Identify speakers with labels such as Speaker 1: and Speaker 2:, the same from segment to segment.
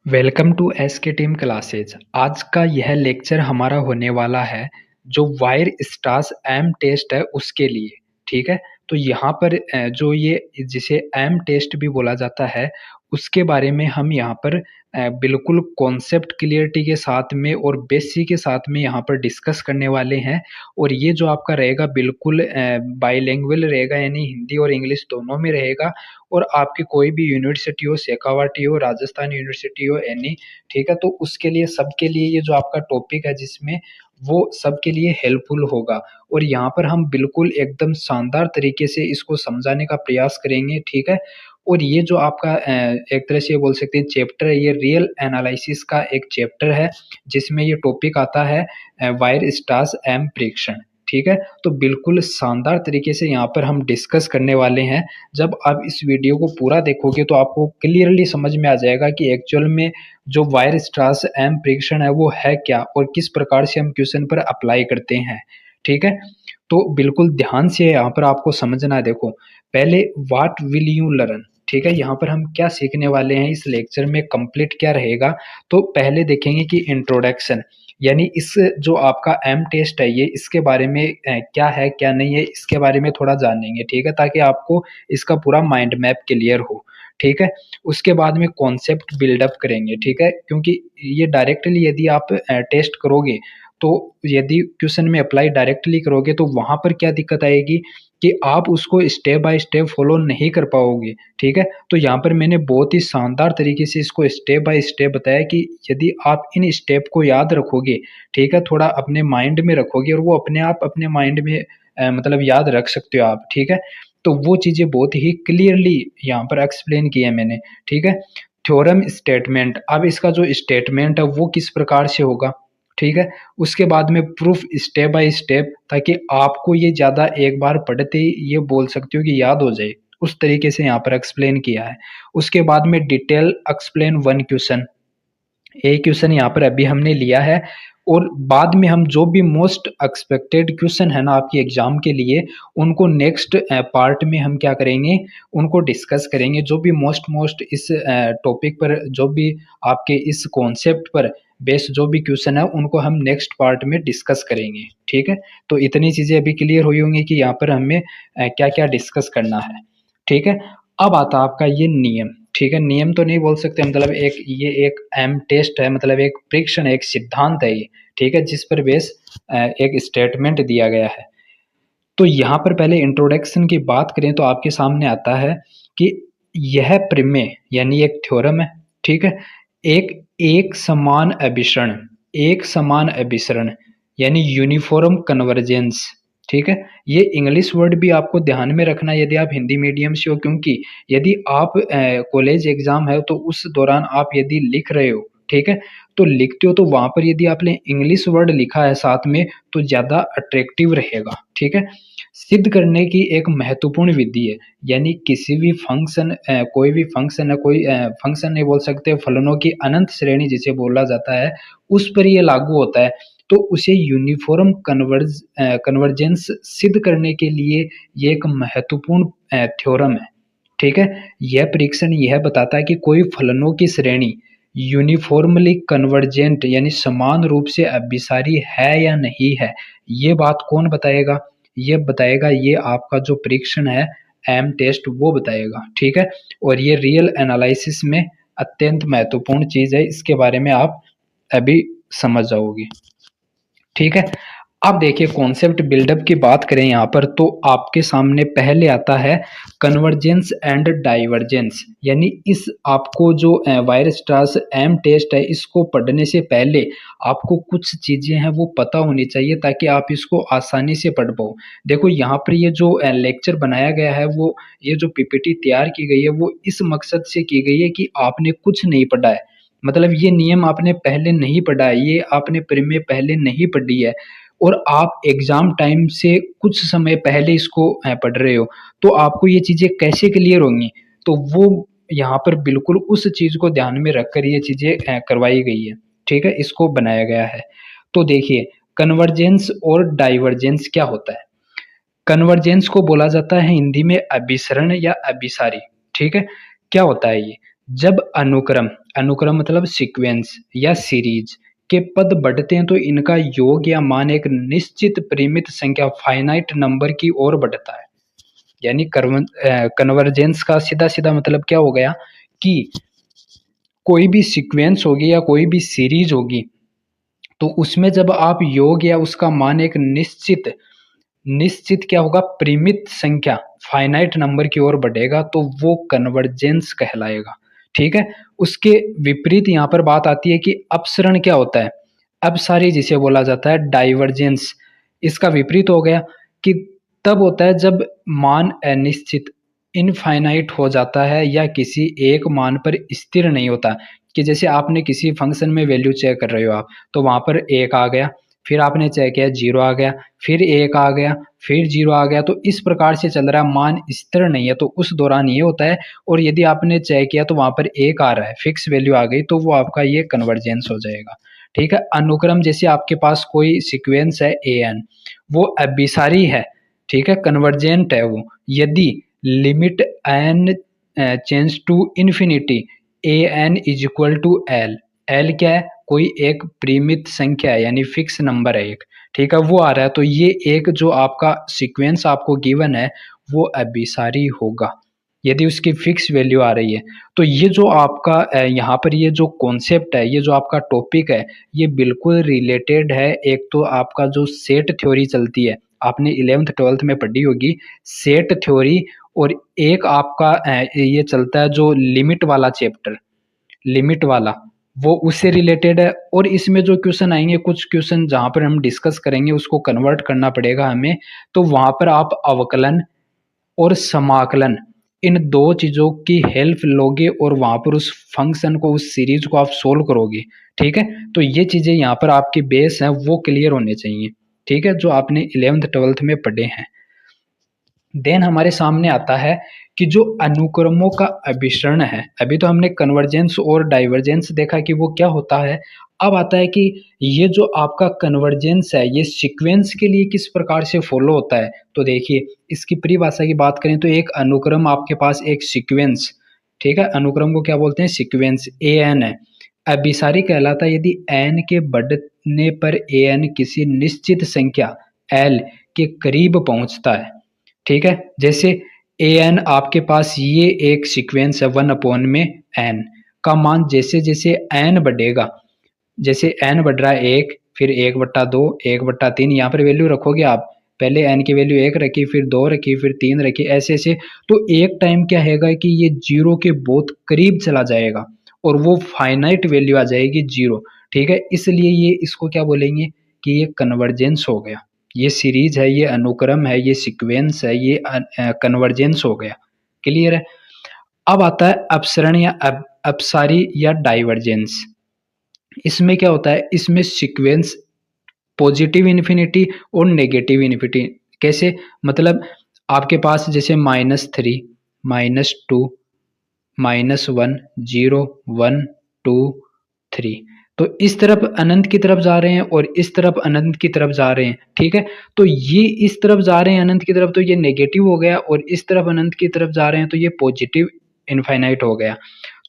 Speaker 1: Welcome to S के team classes. आज का यह लेक्चर हमारा होने वाला है जो वायर स्टार्स एम टेस्ट है उसके लिए। ठीक है, तो यहाँ पर जो ये जिसे एम टेस्ट भी बोला जाता है उसके बारे में हम यहाँ पर बिल्कुल कॉन्सेप्ट क्लियरिटी के साथ में और बेसिक के साथ में यहाँ पर डिस्कस करने वाले हैं। और ये जो आपका रहेगा बिल्कुल बाईलिंगुअल रहेगा, यानी हिंदी और इंग्लिश दोनों में रहेगा। और आपकी कोई भी यूनिवर्सिटी हो, शेखावाटी हो, राजस्थान यूनिवर्सिटी हो, एनी, ठीक है, तो उसके लिए सबके लिए ये जो आपका टॉपिक है जिसमें वो सबके लिए हेल्पफुल होगा। और यहाँ पर हम बिल्कुल एकदम शानदार तरीके से इसको समझाने का प्रयास करेंगे। ठीक है, और ये जो आपका एक तरह से ये बोल सकते हैं चैप्टर है, ये रियल एनालिसिस का एक चैप्टर है जिसमें ये टॉपिक आता है वायर स्टार्स एम प्रेक्षण। ठीक है, तो बिल्कुल शानदार तरीके से यहाँ पर हम डिस्कस करने वाले हैं। जब आप इस वीडियो को पूरा देखोगे तो आपको क्लियरली समझ में आ जाएगा कि एक्चुअल में जो वायर स्ट्रास एम प्रेक्षण है वो है क्या और किस प्रकार से हम क्वेश्चन पर अप्लाई करते हैं। ठीक है, तो बिल्कुल ध्यान से यहाँ पर आपको समझना है। देखो, पहले व्हाट विल यू लर्न। ठीक है, यहाँ पर हम क्या सीखने वाले हैं इस लेक्चर में, कंप्लीट क्या रहेगा। तो पहले देखेंगे कि इंट्रोडक्शन, यानी इस जो आपका एम टेस्ट है ये इसके बारे में क्या है क्या नहीं है इसके बारे में थोड़ा जानेंगे। ठीक है, ताकि आपको इसका पूरा माइंड मैप क्लियर हो। ठीक है, उसके बाद में कॉन्सेप्ट बिल्डअप करेंगे। ठीक है, क्योंकि ये डायरेक्टली यदि आप टेस्ट करोगे तो यदि क्वेश्चन में अप्लाई डायरेक्टली करोगे तो वहां पर क्या दिक्कत आएगी कि आप उसको स्टेप बाय स्टेप फॉलो नहीं कर पाओगे। ठीक है, तो यहाँ पर मैंने बहुत ही शानदार तरीके से इसको स्टेप बाय स्टेप बताया कि यदि आप इन स्टेप को याद रखोगे, ठीक है, थोड़ा अपने माइंड में रखोगे और वो अपने आप अपने माइंड में मतलब याद रख सकते हो आप। ठीक है, तो वो चीजें बहुत ही क्लियरली यहाँ पर एक्सप्लेन की है मैंने। ठीक है, थ्योरम स्टेटमेंट, अब इसका जो स्टेटमेंट है वो किस प्रकार से होगा। ठीक है, उसके बाद में प्रूफ स्टेप बाय स्टेप, ताकि आपको ये ज़्यादा एक बार पढ़ते ही ये बोल सकते हो कि याद हो जाए, उस तरीके से यहाँ पर एक्सप्लेन किया है। उसके बाद में डिटेल एक्सप्लेन वन क्वेश्चन, एक क्वेश्चन यहाँ पर अभी हमने लिया है। और बाद में हम जो भी मोस्ट एक्सपेक्टेड क्वेश्चन है ना आपकी एग्जाम के लिए, उनको नेक्स्ट पार्ट में हम क्या करेंगे, उनको डिस्कस करेंगे। जो भी मोस्ट इस टॉपिक पर, जो भी आपके इस कॉन्सेप्ट पर बेस्ड जो भी क्वेश्चन है उनको हम नेक्स्ट पार्ट में डिस्कस करेंगे। ठीक है, तो इतनी चीजें अभी क्लियर हुई होंगी कि यहाँ पर हमें क्या क्या डिस्कस करना है। ठीक है, अब आता है आपका ये नियम। ठीक है, नियम तो नहीं बोल सकते, मतलब एक ये एक एम टेस्ट है, मतलब एक प्रेक्षण है, एक सिद्धांत है ये। ठीक है, जिस पर बेस एक स्टेटमेंट दिया गया है। तो यहाँ पर पहले इंट्रोडक्शन की बात करें तो आपके सामने आता है कि यह प्रमेय यानी एक थ्योरम है। ठीक है, एक एक समान अभिसरण, एक समान अभिसरण यानी यूनिफॉर्म कन्वर्जेंस। ठीक है, ये इंग्लिश वर्ड भी आपको ध्यान में रखना है यदि आप हिंदी मीडियम से हो, क्योंकि यदि आप कॉलेज एग्जाम है तो उस दौरान आप यदि लिख रहे हो, ठीक है, तो लिखते हो तो वहां पर यदि आपने इंग्लिश वर्ड लिखा है साथ में तो ज्यादा अट्रैक्टिव रहेगा। ठीक है, सिद्ध करने की एक महत्वपूर्ण विधि है, यानी किसी भी फंक्शन, कोई भी फंक्शन है, कोई फंक्शन नहीं बोल सकते, फलनों की अनंत श्रेणी जिसे बोला जाता है उस पर ये लागू होता है। तो उसे यूनिफॉर्म कन्वर्जेंस सिद्ध करने के लिए ये एक महत्वपूर्ण थ्योरम है। ठीक है, यह परीक्षण यह बताता है कि कोई फलनों की श्रेणी यूनिफॉर्मली कन्वर्जेंट यानी समान रूप से अभिसारी है या नहीं है। ये बात कौन बताएगा, ये बताएगा ये आपका जो परीक्षण है एम टेस्ट वो बताएगा। ठीक है, और ये रियल एनालिसिस में अत्यंत महत्वपूर्ण चीज है, इसके बारे में आप अभी समझ जाओगे। ठीक है, अब देखिए कॉन्सेप्ट बिल्डअप की बात करें यहाँ पर तो आपके सामने पहले आता है कन्वर्जेंस एंड डाइवर्जेंस। यानी इस आपको जो वायर स्टार्स एम टेस्ट है इसको पढ़ने से पहले आपको कुछ चीजें हैं वो पता होनी चाहिए ताकि आप इसको आसानी से पढ़ पाओ। देखो यहाँ पर ये जो लेक्चर बनाया गया है, वो ये जो पीपीटी तैयार की गई है वो इस मकसद से की गई है कि आपने कुछ नहीं पढ़ा है, मतलब ये नियम आपने पहले नहीं पढ़ा है, ये आपने प्रमेय पहले नहीं पढ़ी है और आप एग्जाम टाइम से कुछ समय पहले इसको पढ़ रहे हो, तो आपको ये चीजें कैसे क्लियर होंगी। तो वो यहाँ पर बिल्कुल उस चीज को ध्यान में रखकर ये चीजें करवाई गई है। ठीक है, इसको बनाया गया है। तो देखिए कन्वर्जेंस और डाइवर्जेंस क्या होता है। कन्वर्जेंस को बोला जाता है हिंदी में अभिसरण या अभिसारी। ठीक है, क्या होता है ये, जब अनुक्रम, अनुक्रम मतलब सीक्वेंस या सीरीज के पद बढ़ते हैं तो इनका योग या मान एक निश्चित परिमित संख्या फाइनाइट नंबर की ओर बढ़ता है। यानी कन्वर्जेंस का सीधा सीधा मतलब क्या हो गया कि कोई भी सीक्वेंस होगी या कोई भी सीरीज होगी तो उसमें जब आप योग या उसका मान एक निश्चित निश्चित क्या होगा, परिमित संख्या फाइनाइट नंबर की ओर बढ़ेगा तो वो कन्वर्जेंस कहलाएगा। ठीक है। उसके विपरीत यहाँ पर बात आती है कि अपसरण क्या होता है, अपसारी जिसे बोला जाता है डाइवर्जेंस। इसका विपरीत हो गया कि तब होता है जब मान अनिश्चित इनफाइनाइट हो जाता है या किसी एक मान पर स्थिर नहीं होता। कि जैसे आपने किसी फंक्शन में वैल्यू चेक कर रहे हो आप, तो वहां पर एक आ गया, फिर आपने चेक किया जीरो आ गया, फिर एक आ गया, फिर जीरो आ गया, तो इस प्रकार से चल रहा है, मान स्थिर नहीं है, तो उस दौरान ये होता है। और यदि आपने चेक किया तो वहां पर एक आ रहा है, फिक्स वैल्यू आ गई, तो वो आपका ये कन्वर्जेंस हो जाएगा। ठीक है। अनुक्रम जैसे आपके पास कोई सीक्वेंस है ए एन, वो अभिसारी है, ठीक है, कन्वर्जेंट है वो, यदि limit N change to infinity A N is equal to L. L क्या है, कोई एक परिमित संख्या है यानी फिक्स नंबर है एक, ठीक है, वो आ रहा है, तो ये एक जो आपका सीक्वेंस आपको गिवन है वो अभिसारी होगा यदि उसकी फिक्स वैल्यू आ रही है। तो ये जो आपका यहाँ पर ये जो कॉन्सेप्ट है, ये जो आपका टॉपिक है, ये बिल्कुल रिलेटेड है। एक तो आपका जो सेट थ्योरी चलती है, आपने 11th 12th में पढ़ी होगी सेट थ्योरी, और एक आपका ये चलता है जो लिमिट वाला चैप्टर, लिमिट वाला, वो उससे रिलेटेड है। और इसमें जो क्वेश्चन आएंगे, कुछ क्वेश्चन जहाँ पर हम डिस्कस करेंगे उसको कन्वर्ट करना पड़ेगा हमें, तो वहां पर आप अवकलन और समाकलन इन दो चीजों की हेल्प लोगे और वहां पर उस फंक्शन को, उस सीरीज को आप सोल्व करोगे। ठीक है। तो ये चीजें यहाँ पर आपकी बेस है वो क्लियर होने चाहिए, ठीक है, जो आपने 11th 12th में पढ़े हैं। देन हमारे सामने आता है कि जो अनुक्रमों का अभिसरण है, अभी तो हमने कन्वर्जेंस और डाइवर्जेंस देखा कि वो क्या होता है। अब आता है कि ये जो आपका कन्वर्जेंस है ये सीक्वेंस के लिए किस प्रकार से फॉलो होता है। तो देखिए, इसकी परिभाषा की बात करें तो एक अनुक्रम आपके पास एक सीक्वेंस, ठीक है, अनुक्रम को क्या बोलते हैं, सीक्वेंस ए एन है, अभिसारी कहलाता है यदि एन के बढ़ने पर ए एन किसी निश्चित संख्या एल के करीब पहुंचता है। ठीक है। जैसे ए एन आपके पास ये एक सीक्वेंस है 1 में एन का मान जैसे जैसे एन बढ़ेगा, जैसे एन बढ़ रहा है एक, फिर 1/2, 1/3, यहाँ पर वैल्यू रखोगे आप, पहले एन की वैल्यू एक रखी, फिर दो रखी, फिर तीन रखी, ऐसे ऐसे, तो एक टाइम क्या हैगा कि ये जीरो के बहुत करीब चला जाएगा और वो फाइनाइट वैल्यू आ जाएगी जीरो। ठीक है। इसलिए ये इसको क्या बोलेंगे कि ये कन्वर्जेंस हो गया, ये सीरीज है, ये अनुक्रम है, ये सीक्वेंस है, ये कन्वर्जेंस हो गया। क्लियर है। अब आता है अपसरण या अपसारी या डाइवर्जेंस। इसमें क्या होता है, इसमें सीक्वेंस पॉजिटिव इन्फिनिटी और नेगेटिव इन्फिनिटी, कैसे, मतलब आपके पास जैसे -3, -2, -1, 0, 1, 2, 3, तो इस तरफ अनंत की तरफ जा रहे हैं और इस तरफ अनंत की तरफ जा रहे हैं। ठीक है। तो ये इस तरफ जा रहे हैं अनंत की तरफ तो ये नेगेटिव हो गया, और इस तरफ अनंत की तरफ जा रहे हैं तो ये पॉजिटिव इनफाइनाइट हो गया।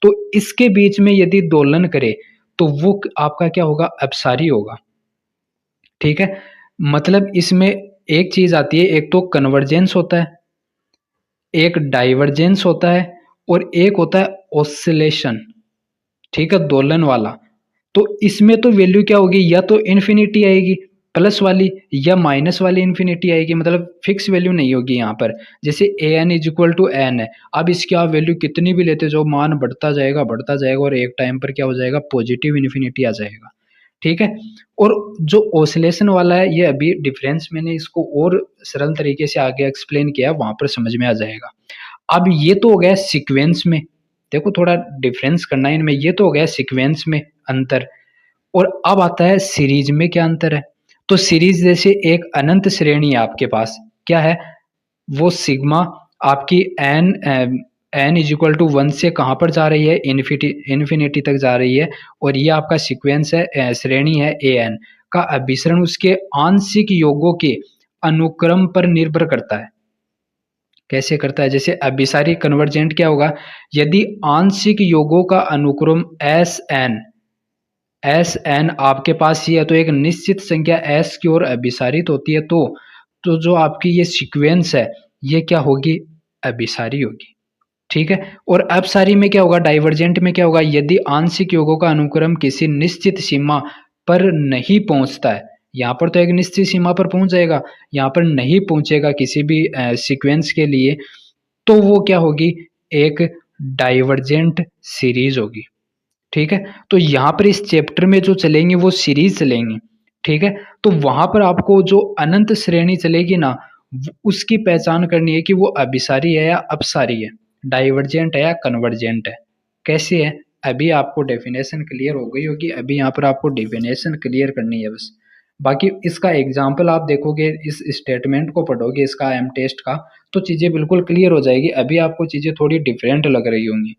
Speaker 1: तो इसके बीच में यदि दोलन करे तो वो आपका क्या होगा, अपसारी होगा। ठीक है। मतलब इसमें एक चीज आती है, एक तो कन्वर्जेंस होता है, एक डाइवर्जेंस होता है, और एक होता है ऑसिलेशन। ठीक है, दोलन वाला। तो इसमें तो वैल्यू क्या होगी, या तो इन्फिनिटी आएगी प्लस वाली, या माइनस वाली इन्फिनिटी आएगी, मतलब फिक्स वैल्यू नहीं होगी यहाँ पर। जैसे A N is equal to N है, अब इसकी आप वैल्यू कितनी भी लेते जो मान बढ़ता जाएगा बढ़ता जाएगा, और एक टाइम पर क्या हो जाएगा, पॉजिटिव इन्फिनिटी आ जाएगा। ठीक है। और जो ऑसिलेशन वाला है, ये अभी डिफरेंस मैंने इसको और सरल तरीके से आगे एक्सप्लेन किया, वहां पर समझ में आ जाएगा। अब ये तो हो गया सीक्वेंस में, देखो थोड़ा डिफरेंस करना है इनमें, ये तो हो गया सीक्वेंस में अंतर। और अब आता है सीरीज में क्या अंतर है। तो सीरीज जैसे एक अनंत श्रेणी है आपके पास, क्या है वो, सिग्मा आपकी N N is equal to 1 से कहाँ पर जा रही है, इन्फिनिटी तक जा रही है, और ये आपका सीक्वेंस है, श्रेणी है ए एन का अभिसरण उसके आंशिक योगों के अनुक्रम पर निर्भर करता है। कैसे करता है? जैसे अभिसारी कन्वर्जेंट क्या होगा, यदि आंशिक योगों का अनुक्रम एस एन आपके पास ही है, तो एक निश्चित संख्या एस की ओर अभिसारित होती है, तो जो आपकी ये सीक्वेंस है ये क्या होगी, अभिसारी होगी। ठीक है। और अपसारी में क्या होगा, डाइवर्जेंट में क्या होगा, यदि आंशिक योगों का अनुक्रम किसी निश्चित सीमा पर नहीं पहुंचता है, यहाँ पर तो एक निश्चित सीमा पर पहुंच जाएगा, यहाँ पर नहीं पहुंचेगा किसी भी सीक्वेंस के लिए, तो वो क्या होगी, एक डाइवर्जेंट सीरीज होगी। ठीक है। तो यहाँ पर इस चैप्टर में जो चलेंगे वो सीरीज चलेंगी। ठीक है। तो वहां पर आपको जो अनंत श्रेणी चलेगी ना, उसकी पहचान करनी है कि वो अभिसारी है या अपसारी है, डाइवर्जेंट है या कन्वर्जेंट है, कैसे है। अभी आपको डेफिनेशन क्लियर हो गई होगी, अभी यहाँ पर आपको डेफिनेशन क्लियर करनी है बस। बाकी इसका एग्जाम्पल आप देखोगे, इस स्टेटमेंट को पढ़ोगे इसका एम टेस्ट का, तो चीजें बिल्कुल क्लियर हो जाएगी। अभी आपको चीजें थोड़ी डिफरेंट लग रही होंगी।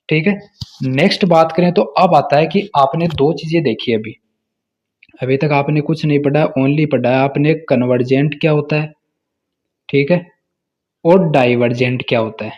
Speaker 1: ठीक है। नेक्स्ट बात करें तो अब आता है कि आपने दो चीजें देखी अभी, अभी तक आपने कुछ नहीं पढ़ा, ओनली पढ़ा है आपने कन्वर्जेंट क्या होता है, ठीक है, और डाइवर्जेंट क्या होता है,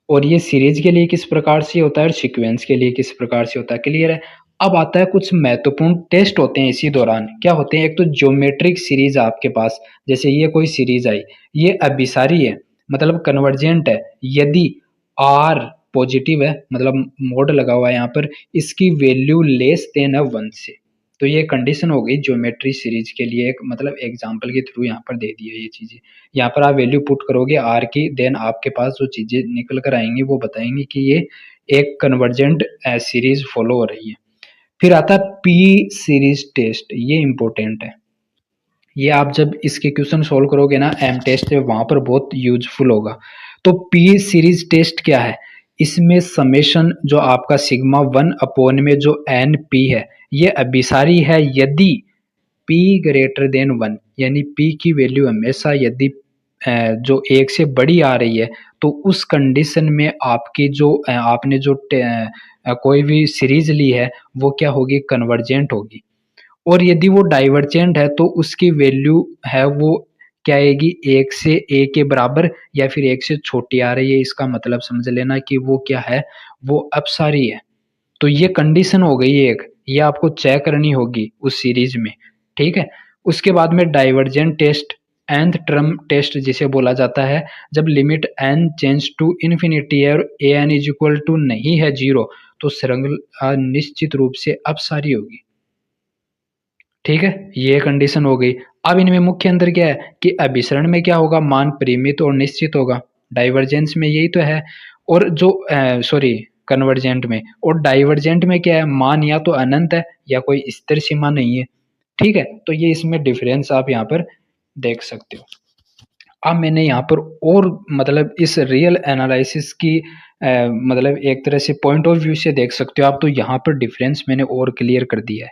Speaker 1: और ये सीरीज के लिए किस प्रकार से होता है और सीक्वेंस के लिए किस प्रकार से होता है, क्लियर है। अब आता है कुछ महत्वपूर्ण टेस्ट होते हैं इसी दौरान, क्या होते हैं, एक तो ज्योमेट्रिक सीरीज आपके पास, जैसे ये कोई सीरीज आई, ये अभिसारी है मतलब कन्वर्जेंट है, यदि आर पॉजिटिव है मतलब मोड लगा हुआ है यहाँ पर, इसकी वैल्यू लेस देन है 1 से, तो ये कंडीशन हो गई ज्योमेट्री सीरीज के लिए, एक मतलब एग्जांपल के थ्रू यहाँ पर दे दिया ये चीजें। यहाँ पर आप वैल्यू पुट करोगे आर की, देन आपके पास जो चीजें निकल कर आएंगी वो बताएंगी कि ये एक कन्वर्जेंट सीरीज फॉलो हो रही है। फिर आता है पी सीरीज टेस्ट, ये इंपॉर्टेंट है, ये आप जब इसके क्वेश्चन सोल्व करोगे ना एम टेस्ट में, वहां पर बहुत यूजफुल होगा। तो पी सीरीज टेस्ट क्या है, इसमें समेशन जो आपका सिग्मा 1 में जो एन पी है, ये अभिसारी है यदि P ग्रेटर देन 1, यानी P की वैल्यू हमेशा यदि जो 1 से बड़ी आ रही है, तो उस कंडीशन में आपकी जो आपने जो कोई भी सीरीज ली है वो क्या होगी, कन्वर्जेंट होगी। और यदि वो डाइवर्जेंट है तो उसकी वैल्यू है वो क्या आएगी, 1 से a के बराबर या फिर 1 से छोटी आ रही है, इसका मतलब समझ लेना कि वो क्या है, वो अपसारी है। तो ये कंडीशन हो गई एक, ये आपको चेक करनी होगी उस सीरीज में। ठीक है। उसके बाद में divergent test, nth term test जिसे बोला जाता है, जब limit n change to infinity है और A N is equal to नहीं है 0, तो श्रृंखला निश्चित रूप से अपसारी होगी। ठीक है, ये कंडीशन हो गई। अब इनमें मुख्य अंतर क्या है कि अभिसरण में क्या होगा, मान परिमित और निश्चित होगा, डाइवर्जेंस में यही तो है। और जो सॉरी कन्वर्जेंट में, और डाइवर्जेंट में क्या है, मान या तो अनंत है या कोई स्थिर सीमा नहीं है। ठीक है, तो ये इसमें डिफरेंस आप यहाँ पर देख सकते हो। अब मैंने यहाँ पर और मतलब इस रियल एनालिसिस की मतलब एक तरह से पॉइंट ऑफ व्यू से देख सकते हो आप, तो यहाँ पर डिफरेंस मैंने और क्लियर कर दिया है।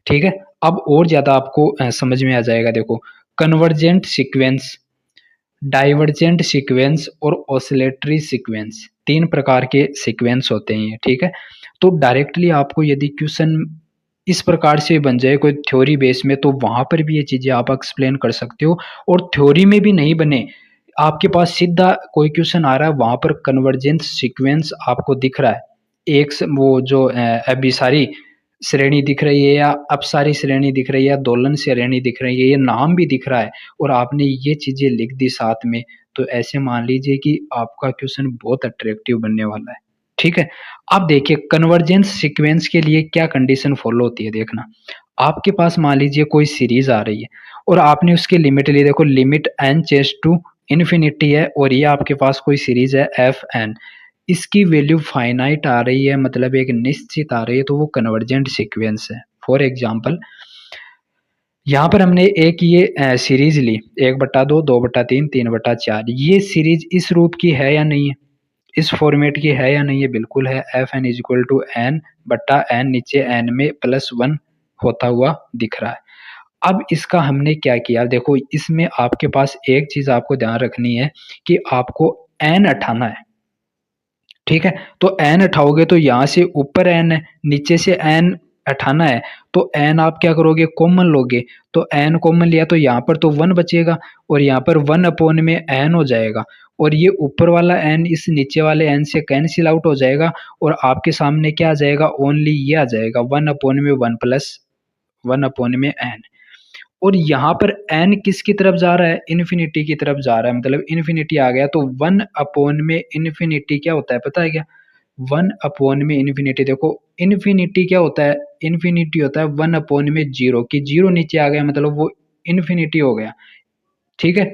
Speaker 1: ठीक है, अब और ज्यादा आपको समझ में आ जाएगा। देखो, कन्वर्जेंट सीक्वेंस, डाइवर्जेंट सीक्वेंस और ऑसिलेटरी सीक्वेंस, तीन प्रकार के सीक्वेंस होते हैं। ठीक है, तो डायरेक्टली आपको यदि क्वेश्चन इस प्रकार से बन जाए कोई थ्योरी बेस में, तो वहां पर भी ये चीजें आप एक्सप्लेन कर सकते हो। और थ्योरी में भी नहीं बने, आपके पास सीधा कोई क्वेश्चन आ रहा है, वहां पर कन्वर्जेंस सीक्वेंस आपको दिख रहा है, एक वो जो अभिसारी श्रेणी दिख रही है या अपसारी श्रेणी दिख रही है या दोलन श्रेणी दिख रही है, ये नाम भी दिख रहा है, और आपने ये चीजें लिख दी साथ में, तो ऐसे मान लीजिए कि आपका क्वेश्चन बहुत अट्रैक्टिव बनने वाला है। ठीक है, अब देखिए कन्वर्जेंस सीक्वेंस के लिए क्या कंडीशन फॉलो होती है, देखना। आपके पास मान लीजिए कोई सीरीज आ रही है और आपने उसकी लिमिट ली, देखो लिमिट n चेस टू इन्फिनिटी है, और ये आपके पास कोई सीरीज है एफ एन, इसकी वैल्यू फाइनाइट आ रही है, मतलब एक निश्चित आ रही है, तो वो कन्वर्जेंट सीक्वेंस है। फॉर एग्जाम्पल, यहाँ पर हमने एक ये सीरीज ली, 1/2, 2/3, 3/4, ये सीरीज इस रूप की है या नहीं है, इस फॉर्मेट की है या नहीं है, बिल्कुल है। F N is equal to N बट्टा एन, नीचे एन में +1 होता हुआ दिख रहा है। अब इसका हमने क्या किया, देखो इसमें आपके पास एक चीज आपको ध्यान रखनी है कि आपको एन उठाना है। ठीक है, तो एन उठाओगे तो यहाँ से ऊपर एन है, नीचे से एन हटाना है तो एन आप क्या करोगे, कॉमन लोगे। तो एन कॉमन लिया तो यहाँ पर तो 1 बचेगा और यहाँ पर 1 अपॉन में एन हो जाएगा और ये ऊपर वाला एन इस नीचे वाले एन से कैंसिल आउट हो जाएगा और आपके सामने क्या आ जाएगा, ओनली ये आ जाएगा 1 अपॉन में 1 प्लस 1 अपॉन में एन। और यहाँ पर एन किसकी तरफ जा रहा है, इन्फिनिटी की तरफ जा रहा है, मतलब इन्फिनिटी आ गया तो 1 अपॉन में इन्फिनिटी क्या होता है पता है क्या, 1 अपॉन में इन्फिनिटी, देखो इन्फिनिटी क्या होता है, इन्फिनिटी होता है 1 अपॉन में जीरो, की जीरो नीचे आ गया मतलब वो इन्फिनिटी हो गया, ठीक है,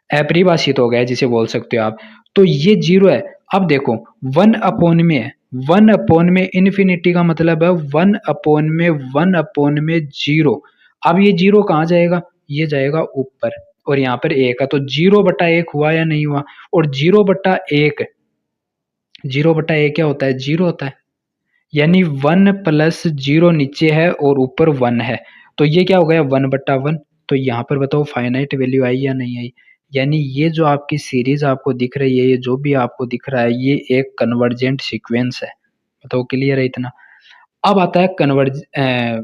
Speaker 1: अपरिभाषित हो गया जिसे बोल सकते हो आप। तो ये जीरो है। अब देखो 1 अपॉन में है, 1 अपॉन में इन्फिनिटी का मतलब है 1 अपॉन में 1 अपॉन में जीरो। अब ये जीरो कहाँ जाएगा, ये जाएगा ऊपर और यहाँ पर एक है तो 0/1 हुआ या नहीं हुआ। और 0/1, 0/1 क्या होता है, जीरो होता है, यानी 1 प्लस जीरो नीचे है और ऊपर 1 है तो ये क्या हो गया 1/1। तो यहाँ पर बताओ फाइनाइट वैल्यू आई या नहीं आई। यानी ये जो आपकी सीरीज आपको दिख रही है, ये जो भी आपको दिख रहा है ये एक कन्वर्जेंट सीक्वेंस है। बताओ क्लियर है इतना। अब आता है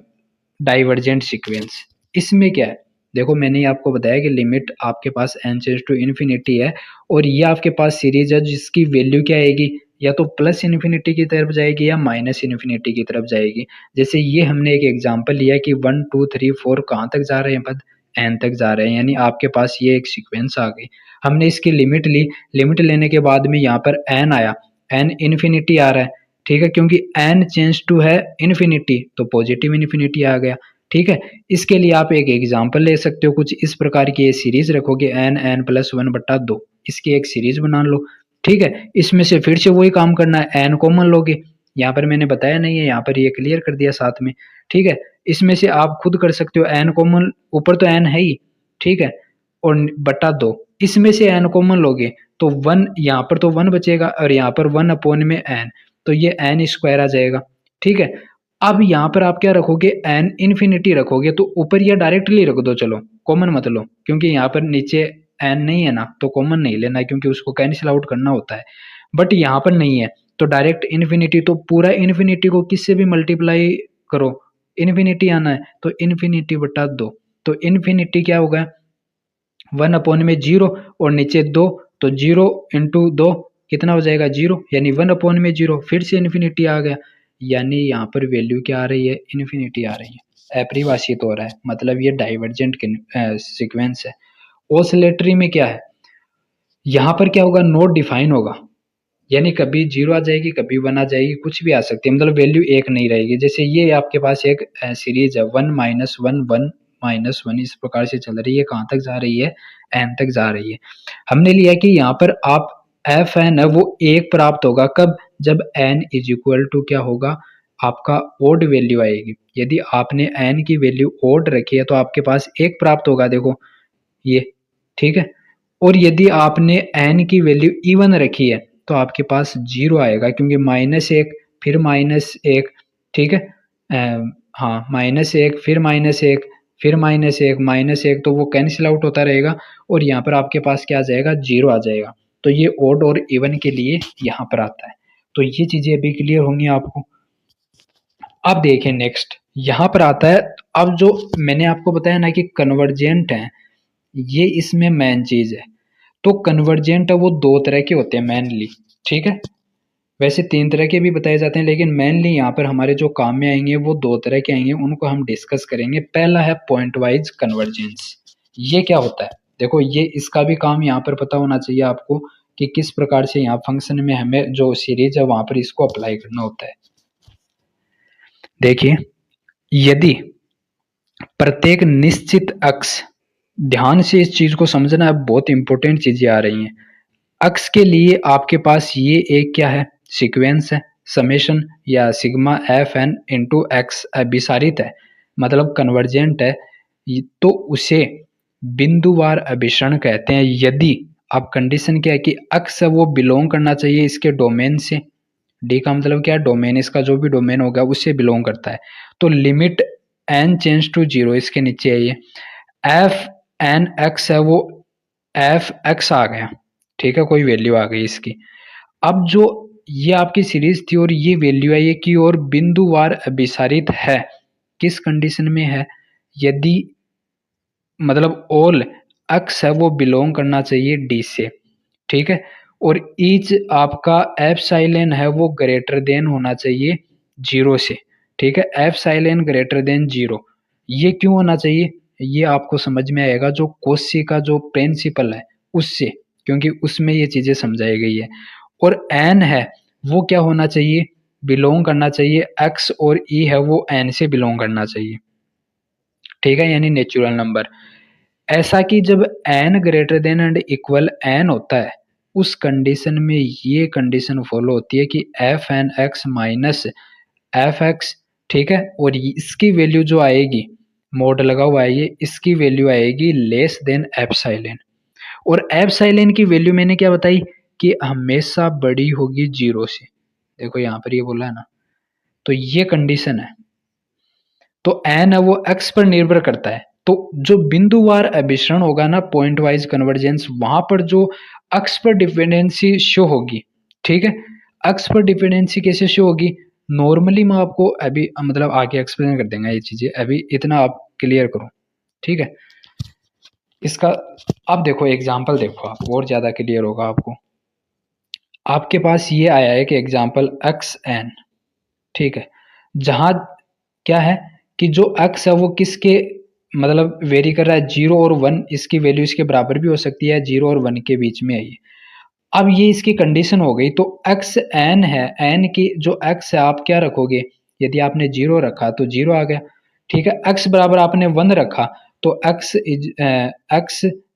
Speaker 1: डाइवर्जेंट सीक्वेंस। इसमें क्या है, देखो मैंने ही आपको बताया कि लिमिट आपके पास n चेंज टू इन्फिनिटी है और ये आपके पास सीरीज है जिसकी वैल्यू क्या आएगी, या तो प्लस इन्फिनिटी की तरफ जाएगी या माइनस इन्फिनिटी की तरफ जाएगी। जैसे ये हमने एक एग्जांपल लिया कि 1 2 3 4 कहाँ तक जा रहे हैं पद, n तक जा रहे हैं, यानी आपके पास ये एक सीक्वेंस आ गई। हमने इसकी लिमिट ली, लिमिट लेने के बाद में यहाँ पर n आया, n इन्फिनिटी आ रहा है, ठीक है, क्योंकि n चेंज टू है इन्फिनिटी तो पॉजिटिव इन्फिनिटी आ गया, ठीक है। इसके लिए आप एक एग्जांपल ले सकते हो, कुछ इस प्रकार की ये सीरीज रखोगे n+1/2, इसकी एक सीरीज बना लो, ठीक है। इसमें से फिर से वही काम करना है, n कॉमन लोगे, यहाँ पर मैंने बताया नहीं है, यहाँ पर ये क्लियर कर दिया साथ में, ठीक है। इसमें से आप खुद कर सकते हो, n कॉमन, ऊपर तो n है ही, ठीक है, और बटा 2, इसमें से n कॉमन लोगे तो 1, यहाँ पर तो 1 बचेगा और यहाँ पर 1 अपॉन में n, तो ये n स्क्वायर आ जाएगा, ठीक है। अब यहाँ पर आप क्या रखोगे, n इन्फिनिटी रखोगे तो ऊपर या डायरेक्टली रख दो, चलो कॉमन मत लो क्योंकि यहाँ पर नीचे n नहीं है ना तो कॉमन नहीं लेना है क्योंकि उसको कैंसिल आउट करना होता है, बट यहाँ पर नहीं है तो डायरेक्ट इन्फिनिटी, तो पूरा इन्फिनिटी को किससे भी मल्टीप्लाई करो, इन्फिनिटी आना है तो इन्फिनिटी बटा 2, तो इन्फिनिटी क्या होगा 1 अपॉन में जीरो और नीचे 2, तो 0 इंटू 2 कितना हो जाएगा 0, यानी 1 अपॉन में 0, फिर से इन्फिनिटी आ गया, यानी यहाँ पर वैल्यू क्या आ रही है, इन्फिनिटी आ रही है, अपरिभाषित हो रहा है, मतलब ये डाइवर्जेंट सीक्वेंस है। ऑसिलेटरी में क्या है, यहाँ पर क्या होगा, नोट डिफाइन होगा, यानी कभी 0 आ जाएगी कभी 1 आ जाएगी, कुछ भी आ सकती है, मतलब वैल्यू एक नहीं रहेगी। जैसे ये आपके पास एक सीरीज है 1 -1 1 -1, इस प्रकार से चल रही है, कहाँ तक जा रही है, n तक जा रही है। हमने लिया कि यहाँ पर आप एफ एन है वो एक प्राप्त होगा, कब, जब n इज इक्वल टू क्या होगा, आपका ओड वैल्यू आएगी। यदि आपने n की वैल्यू ओड रखी है तो आपके पास एक प्राप्त होगा, देखो ये, ठीक है। और यदि आपने n की वैल्यू इवन रखी है तो आपके पास 0 आएगा, क्योंकि -1 फिर -1, ठीक है, हाँ -1 फिर -1 फिर -1 तो वो कैंसिल आउट होता रहेगा और यहाँ पर आपके पास क्या आ जाएगा, 0 आ जाएगा। तो ये ओड और इवन के लिए यहाँ पर आता है। तो ये चीजें अभी क्लियर होंगी आपको। अब देखें नेक्स्ट, यहाँ पर आता है, अब जो मैंने आपको बताया ना कि कन्वर्जेंट है, ये इसमें मेन चीज है। तो कन्वर्जेंट है वो दो तरह के होते हैं मेनली, ठीक है, वैसे तीन तरह के भी बताए जाते हैं लेकिन मेनली यहाँ पर हमारे जो काम में आएंगे वो दो तरह के आएंगे, उनको हम डिस्कस करेंगे। पहला है पॉइंट वाइज कन्वर्जेंस। ये क्या होता है, देखो ये इसका भी काम यहाँ पर पता होना चाहिए आपको कि किस प्रकार से यहाँ फंक्शन में हमें जो सीरीज है वहां पर इसको अप्लाई करना होता है। देखिए, यदि प्रत्येक निश्चित अक्ष, ध्यान से इस चीज को समझना है, बहुत इंपॉर्टेंट चीजें आ रही हैं। अक्ष के लिए आपके पास ये एक क्या है, सीक्वेंस है, समेशन या sigma F N into X अभिसारित है, मतलब कन्वर्जेंट है, तो उसे बिंदुवार अभिसरण कहते हैं। यदि आप कंडीशन क्या है कि अक्ष है वो बिलोंग करना चाहिए इसके डोमेन से, डी का मतलब क्या है, डोमेन, इसका जो भी डोमेन होगा उससे बिलोंग करता है। तो लिमिट एन चेंज टू 0, इसके नीचे है ये एफ एन एक्स है वो एफ एक्स आ गया, ठीक है, कोई वैल्यू आ गई इसकी। अब जो ये आपकी सीरीज थी और ये वैल्यू है ये की ओर बिंदुवार अभिसारित है। किस कंडीशन में है? यदि मतलब ऑल एक्स है वो बिलोंग करना चाहिए डी से, ठीक है। और ईच आपका एप्सिलॉन है वो ग्रेटर देन होना चाहिए जीरो से, ठीक है। एप्सिलॉन ग्रेटर देन जीरो, ये क्यों होना चाहिए? ये आपको समझ में आएगा जो कोशी का जो प्रिंसिपल है उससे, क्योंकि उसमें ये चीजें समझाई गई है। और एन है वो क्या होना चाहिए? बिलोंग करना चाहिए एक्स, और ई है वो एन से बिलोंग करना चाहिए, ठीक है, यानी नेचुरल नंबर। ऐसा कि जब n greater than and equal n होता है, उस कंडीशन में ये कंडीशन फॉलो होती है कि F N X minus F X, ठीक है। और इसकी वैल्यू जो आएगी, मोड लगा हुआ है ये, इसकी वैल्यू आएगी लेस देन एप्सिलॉन। और एप्सिलॉन की वैल्यू मैंने क्या बताई कि हमेशा बड़ी होगी जीरो से। देखो यहाँ पर ये बोला है ना, तो ये कंडीशन है। तो एन है वो एक्स पर निर्भर करता है। तो जो बिंदुवार अभिसरण होगा ना, पॉइंट वाइज कन्वर्जेंस, वहां पर जो एक्स पर डिपेंडेंसी शो होगी, ठीक है। एक्स पर डिपेंडेंसी कैसे शो होगी? नॉर्मली मैं आपको अभी मतलब आगे एक्सप्लेन कर देंगे ये चीजें, अभी इतना आप क्लियर करो, ठीक है। इसका अब देखो एग्जाम्पल देखो, आप और ज्यादा क्लियर होगा आपको। आपके पास ये आया है कि एग्जाम्पल एक्स एन, ठीक है, जहां क्या है कि जो x है वो किसके मतलब वेरी कर रहा है, जीरो और वन, इसकी वैल्यू इसके बराबर भी हो सकती है, जीरो और वन के बीच में है ये। अब ये इसकी कंडीशन हो गई, तो x n है, n की जो x है आप क्या रखोगे? यदि आपने जीरो रखा तो जीरो आ गया, ठीक है। x बराबर आपने वन रखा तो x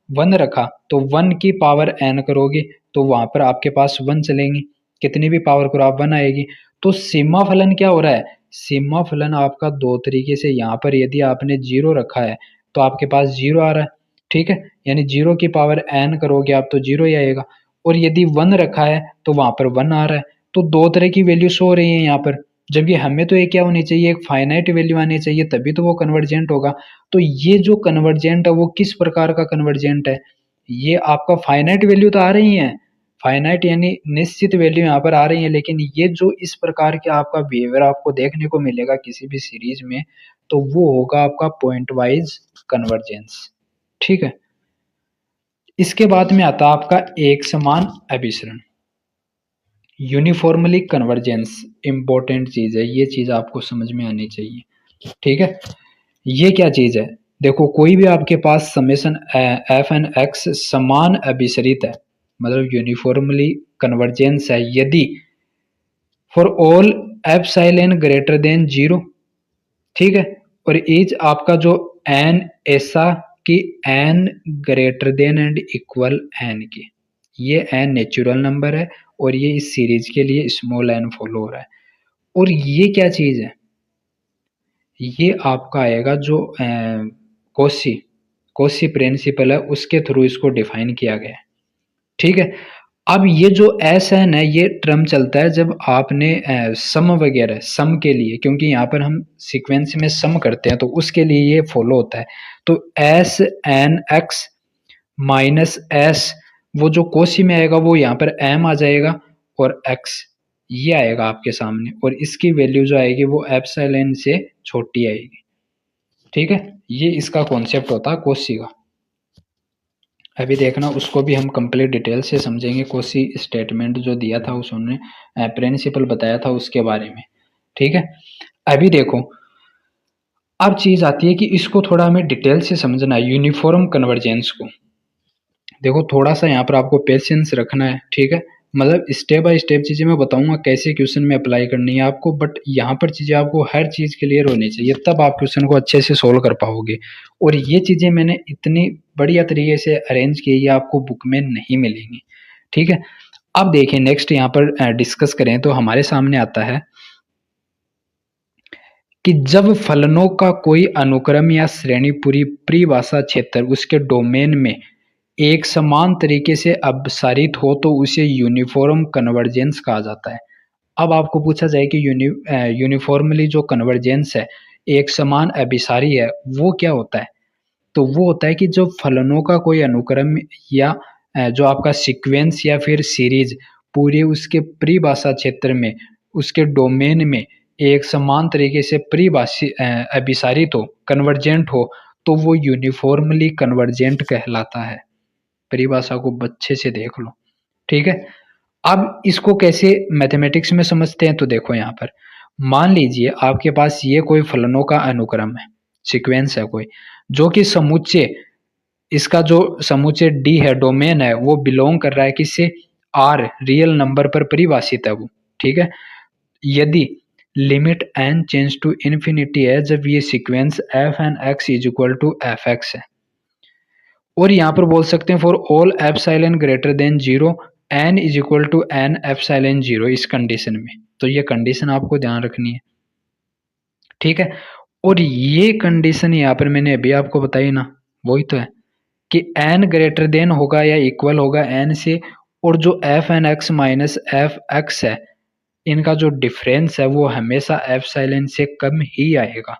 Speaker 1: वन रखा तो वन की पावर n करोगे तो वहां पर आपके पास वन चलेंगी, कितनी भी पावर करो आप वन आएगी। तो सीमा फलन क्या हो रहा है? सीमा फलन आपका दो तरीके से, यहाँ पर यदि आपने जीरो रखा है तो आपके पास जीरो आ रहा है, ठीक है, यानी जीरो की पावर n करोगे आप तो जीरो ही आएगा। और यदि वन रखा है तो वहां पर वन आ रहा है। तो दो तरह की वैल्यू शो हो रही है यहाँ पर, जबकि हमें तो ये क्या होनी चाहिए, एक फाइनाइट वैल्यू आनी चाहिए, तभी तो वो कन्वर्जेंट होगा। तो ये जो कन्वर्जेंट है वो किस प्रकार का कन्वर्जेंट है? ये आपका फाइनाइट वैल्यू तो आ रही है, फाइनाइट यानी निश्चित वैल्यू यहाँ पर आ रही है, लेकिन ये जो इस प्रकार के आपका बिहेवियर आपको देखने को मिलेगा किसी भी सीरीज में, तो वो होगा आपका पॉइंट वाइज कन्वर्जेंस, ठीक है। इसके बाद में आता है आपका एक समान अभिसरण, यूनिफॉर्मली कन्वर्जेंस। इंपॉर्टेंट चीज है, ये चीज आपको समझ में आनी चाहिए, ठीक है। ये क्या चीज है? देखो कोई भी आपके पास समेशन एफ एन एक्स समान अभिसरित है, मतलब यूनिफॉर्मली कन्वर्जेंस है, यदि for all epsilon greater than zero, ठीक है। और एज आपका जो एन ऐसा कि N greater than and equal N की, ये एन नेचुरल नंबर है और ये इस सीरीज के लिए स्मॉल एन फॉलो हो रहा है। और ये क्या चीज है? ये आपका आएगा जो कोसी कोसी प्रिंसिपल है, उसके थ्रू इसको डिफाइन किया गया है, ठीक है। अब ये जो एस एन है ये टर्म चलता है जब आपने सम वगैरह, सम के लिए, क्योंकि यहाँ पर हम सीक्वेंस में सम करते हैं तो उसके लिए ये फॉलो होता है। तो S N X minus S, वो जो कोसी में आएगा वो यहाँ पर एम आ जाएगा, और एक्स ये आएगा आपके सामने, और इसकी वैल्यू जो आएगी वो एप्सिलॉन से छोटी आएगी, ठीक है। ये इसका कॉन्सेप्ट होता है कोसी का। अभी देखना उसको भी हम कंप्लीट डिटेल से समझेंगे, कोसी स्टेटमेंट जो दिया था उसने प्रिंसिपल बताया था उसके बारे में, ठीक है। अभी देखो अब चीज आती है कि इसको थोड़ा हमें डिटेल से समझना है, यूनिफॉर्म कन्वर्जेंस को। देखो थोड़ा सा यहाँ पर आपको पेशेंस रखना है, ठीक है। मतलब स्टेप बाय स्टेप चीजें मैं बताऊंगा कैसे क्वेश्चन में अप्लाई करनी है आपको, बट यहाँ पर चीजें आपको हर चीज क्लियर होनी चाहिए, तब आप क्वेश्चन को अच्छे से सोल्व कर पाओगे। और ये चीजें मैंने इतनी बढ़िया तरीके से अरेंज की, ये आपको बुक में नहीं मिलेंगी, ठीक है। अब देखिए नेक्स्ट यहाँ पर डिस्कस करें तो हमारे सामने आता है कि जब फलनों का कोई अनुक्रम या श्रेणी पूरी परिभाषा क्षेत्र उसके डोमेन में एक समान तरीके से अपसारित हो तो उसे यूनिफॉर्म कन्वर्जेंस कहा जाता है। अब आपको पूछा जाए कि यूनिफॉर्मली जो कन्वर्जेंस है, एक समान अभिसारी है, वो क्या होता है? तो वो होता है कि जो फलनों का कोई अनुक्रम या जो आपका सीक्वेंस या फिर सीरीज पूरे उसके परिभाषा क्षेत्र में, उसके डोमेन में एक समान तरीके से अभिसारित हो, कन्वर्जेंट हो, तो वो यूनिफॉर्मली कन्वर्जेंट कहलाता है। परिभाषा को अच्छे से देख लो, ठीक है। अब इसको कैसे मैथमेटिक्स में समझते हैं, तो देखो यहाँ पर मान लीजिए आपके पास ये कोई फलनों का अनुक्रम है, सीक्वेंस है कोई, जो कि समुच्चय, इसका जो समुच्चय डी है, डोमेन है, वो बिलोंग कर रहा है किससे, आर रियल नंबर पर परिभाषित है वो, ठीक है। यदि limit N change to infinity है, जब ये sequence F N X is equal to F X है, और यहाँ पर बोल सकते हैं for all epsilon greater than zero N is equal to N epsilon zero, इस कंडीशन में, तो ये कंडीशन आपको ध्यान रखनी है, ठीक है। और ये कंडीशन यहाँ पर मैंने अभी आपको बताई ना, वही तो है कि एन ग्रेटर देन होगा या इक्वल होगा एन से, और जो F N X minus F X है, इनका जो डिफरेंस है वो हमेशा एप्सिलॉन से कम ही आएगा,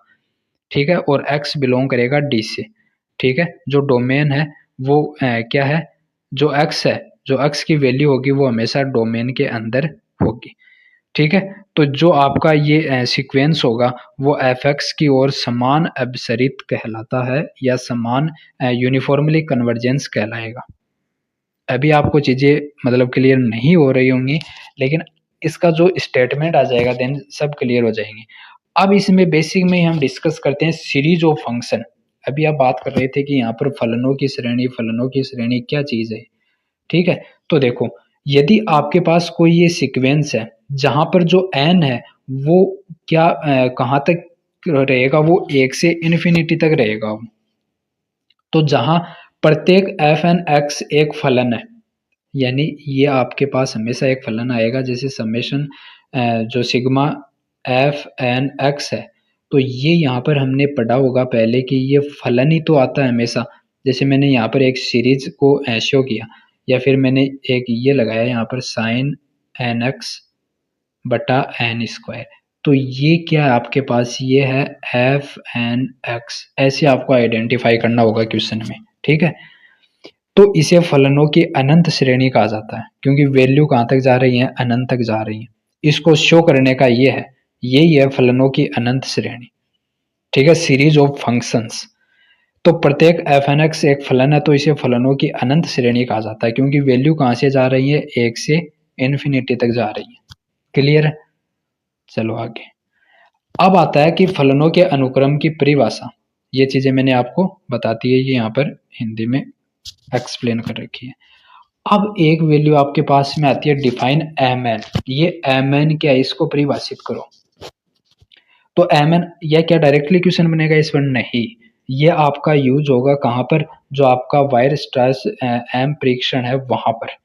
Speaker 1: ठीक है। और x बिलोंग करेगा d से, ठीक है। जो डोमेन है वो क्या है, जो x है, जो x की वैल्यू होगी वो हमेशा डोमेन के अंदर होगी, ठीक है। तो जो आपका ये सीक्वेंस होगा वो एफ एक्स की ओर समान अपसरित कहलाता है, या समान यूनिफॉर्मली कन्वर्जेंस कहलाएगा। अभी आपको चीज़ें मतलब क्लियर नहीं हो रही होंगी, लेकिन इसका जो स्टेटमेंट आ जाएगा देन सब क्लियर हो जाएंगे। अब इसमें बेसिक में हम डिस्कस करते हैं सीरीज ऑफ फंक्शन। अभी आप बात कर रहे थे कि यहाँ पर फलनों की श्रेणी क्या चीज़ है, ठीक है। तो देखो, यदि आपके पास कोई ये सीक्वेंस है जहां पर जो n है वो क्या कहाँ तक रहेगा, वो एक से इन्फिनिटी तक रहेगा वो। तो जहां प्रत्येक एफ एन एक्स एक फलन है, यानी ये आपके पास हमेशा एक फलन आएगा, जैसे समेशन जो सिग्मा एफ एन एक्स है, तो ये यहाँ पर हमने पढ़ा होगा पहले कि ये फलन ही तो आता है हमेशा। जैसे मैंने यहाँ पर एक सीरीज को शो किया, या फिर मैंने एक ये लगाया यहाँ पर साइन एन एक्स बटा एन स्क्वायर, तो ये क्या है आपके पास, ये है एफ एन एक्स, ऐसे आपको आइडेंटिफाई करना होगा क्वेश्चन में, ठीक है। तो इसे फलनों की अनंत श्रेणी कहा जाता है, क्योंकि वैल्यू कहाँ तक जा रही है, अनंत तक जा रही है। इसको शो करने का ये है, यही है फलनों की अनंत श्रेणी, ठीक है, सीरीज ऑफ फंक्शंस। तो प्रत्येक एफ एन एक्स एक फलन है, तो इसे फलनों की अनंत श्रेणी कहा जाता है, क्योंकि वैल्यू कहाँ से जा रही है, एक से इन्फिनिटी तक जा रही है। क्लियर है, चलो आगे। अब आता है कि फलनों के अनुक्रम की परिभाषा, ये चीजें मैंने आपको बताती है, ये यहाँ पर हिंदी में एक्सप्लेन कर रखी है। अब एक वैल्यू आपके पास में आती है डिफाइन एम एन, ये एम एन क्या है, इसको परिभाषित करो। तो एम एन यह क्या डायरेक्टली क्वेश्चन बनेगा इस पर, नहीं, ये आपका यूज होगा कहाँ पर, जो आपका वायर स्ट्रास एम परीक्षण है वहां पर।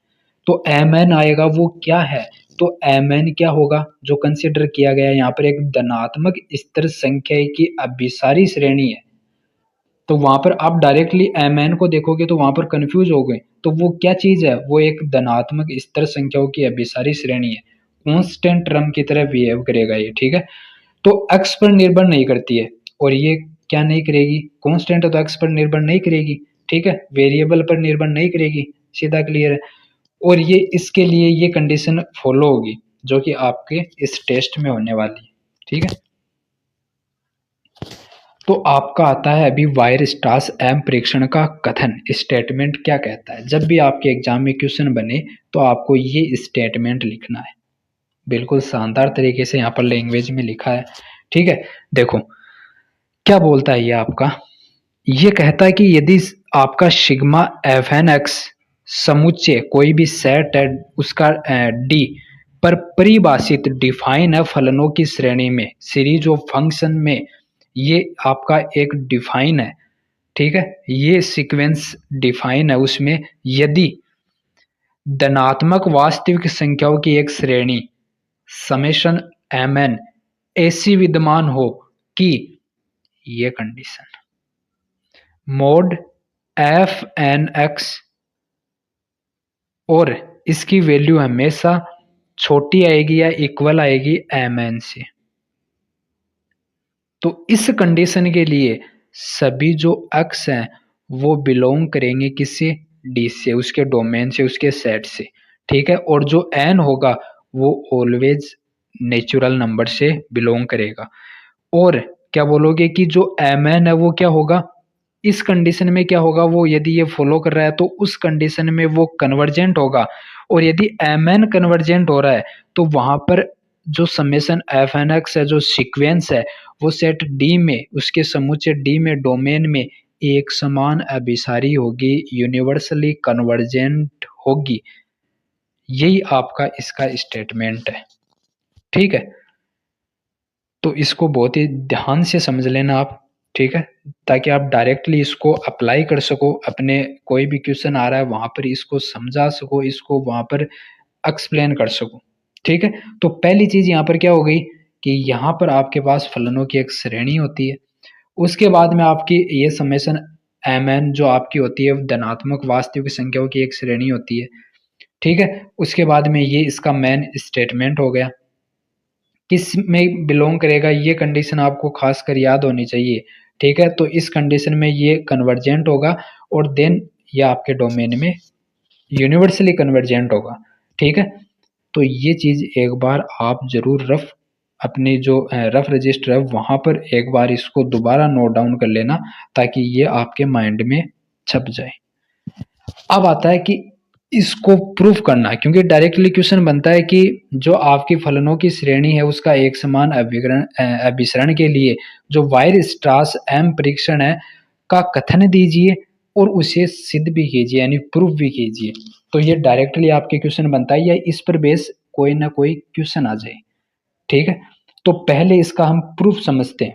Speaker 1: तो एम एन आएगा वो क्या है, तो एम एन क्या होगा, जो कंसिडर किया गया है यहाँ पर एक धनात्मक स्तर संख्या की अभिसारी श्रेणी है। तो वहां पर आप डायरेक्टली एम एन को देखोगे तो वहां पर कंफ्यूज हो गए, तो वो क्या चीज है, वो एक धनात्मक स्तर संख्याओं की अभिसारी श्रेणी है, कांस्टेंट टर्म की तरह बिहेव करेगा ये, ठीक है। तो एक्स पर निर्भर नहीं करती है, और ये क्या नहीं करेगी, कांस्टेंट है तो एक्स पर निर्भर नहीं करेगी, ठीक है, वेरिएबल पर निर्भर नहीं करेगी, सीधा क्लियर है। और ये इसके लिए ये कंडीशन फॉलो होगी जो कि आपके इस टेस्ट में होने वाली है, ठीक है। तो आपका आता है अभी वायर स्ट्रास एम परीक्षण का कथन, स्टेटमेंट क्या कहता है। जब भी आपके एग्जाम में क्वेश्चन बने तो आपको ये स्टेटमेंट लिखना है, बिल्कुल शानदार तरीके से यहाँ पर लैंग्वेज में लिखा है, ठीक है। देखो क्या बोलता है ये आपका, ये कहता है कि यदि आपका सिग्मा एफ एन एक्स समुच्चय कोई भी सेट है, उसका डी पर परिभाषित डिफाइन है फलनों की श्रेणी में, सीरीज ऑफ फंक्शन में, ये आपका एक डिफाइन है, ठीक है, ये सीक्वेंस डिफाइन है। उसमें यदि धनात्मक वास्तविक संख्याओं की एक श्रेणी समेशन एम एन ऐसी विद्यमान हो कि, ये condition mod F N X और इसकी वैल्यू हमेशा छोटी आएगी या इक्वल आएगी एम एन से, तो इस कंडीशन के लिए सभी जो एक्स हैं वो बिलोंग करेंगे किससे, डी से, उसके डोमेन से, उसके सेट से, ठीक है, और जो n होगा वो ऑलवेज नेचुरल नंबर से बिलोंग करेगा। और क्या बोलोगे कि जो mn है वो क्या होगा, इस कंडीशन में क्या होगा, वो यदि ये फॉलो कर रहा है तो उस कंडीशन में वो कन्वर्जेंट होगा। और यदि mn कन्वर्जेंट हो रहा है तो वहां पर जो समेशन fnx है, जो सीक्वेंस है, वो सेट डी में, उसके समुच्चय डी में, डोमेन में एक समान अभिसारी होगी, यूनिवर्सली कन्वर्जेंट होगी। यही आपका इसका स्टेटमेंट है। ठीक है, तो इसको बहुत ही ध्यान से समझ लेना आप। ठीक है, ताकि आप डायरेक्टली इसको अप्लाई कर सको, अपने कोई भी क्वेश्चन आ रहा है वहां पर इसको समझा सको, इसको वहां पर एक्सप्लेन कर सको। ठीक है, तो पहली चीज यहाँ पर क्या हो गई कि यहाँ पर आपके पास फलनों की एक श्रेणी होती है। उसके बाद में आपकी ये समेशन mn जो आपकी होती है धनात्मक वास्तविक संख्याओं की एक श्रेणी होती है। ठीक है, उसके बाद में ये इसका मेन स्टेटमेंट हो गया, किस में बिलोंग करेगा ये कंडीशन आपको खासकर याद होनी चाहिए। ठीक है, तो इस कंडीशन में ये कन्वर्जेंट होगा और देन ये आपके डोमेन में यूनिवर्सली कन्वर्जेंट होगा। ठीक है, तो ये चीज एक बार आप जरूर रफ, अपनी जो रफ रजिस्टर है वहां पर एक बार इसको दोबारा नोट डाउन कर लेना, ताकि ये आपके माइंड में छप जाए। अब आता है कि इसको प्रूफ करना, क्योंकि डायरेक्टली क्वेश्चन बनता है कि जो आपकी फलनों की श्रेणी है उसका एक समान अभिसरण के लिए जो वायर स्ट्रास एम परीक्षण है का कथन दीजिए और उसे सिद्ध भी कीजिए, यानी प्रूफ भी कीजिए। तो ये डायरेक्टली आपके क्वेश्चन बनता है, या इस पर बेस कोई ना कोई क्वेश्चन आ जाए। ठीक है, तो पहले इसका हम प्रूफ समझते हैं।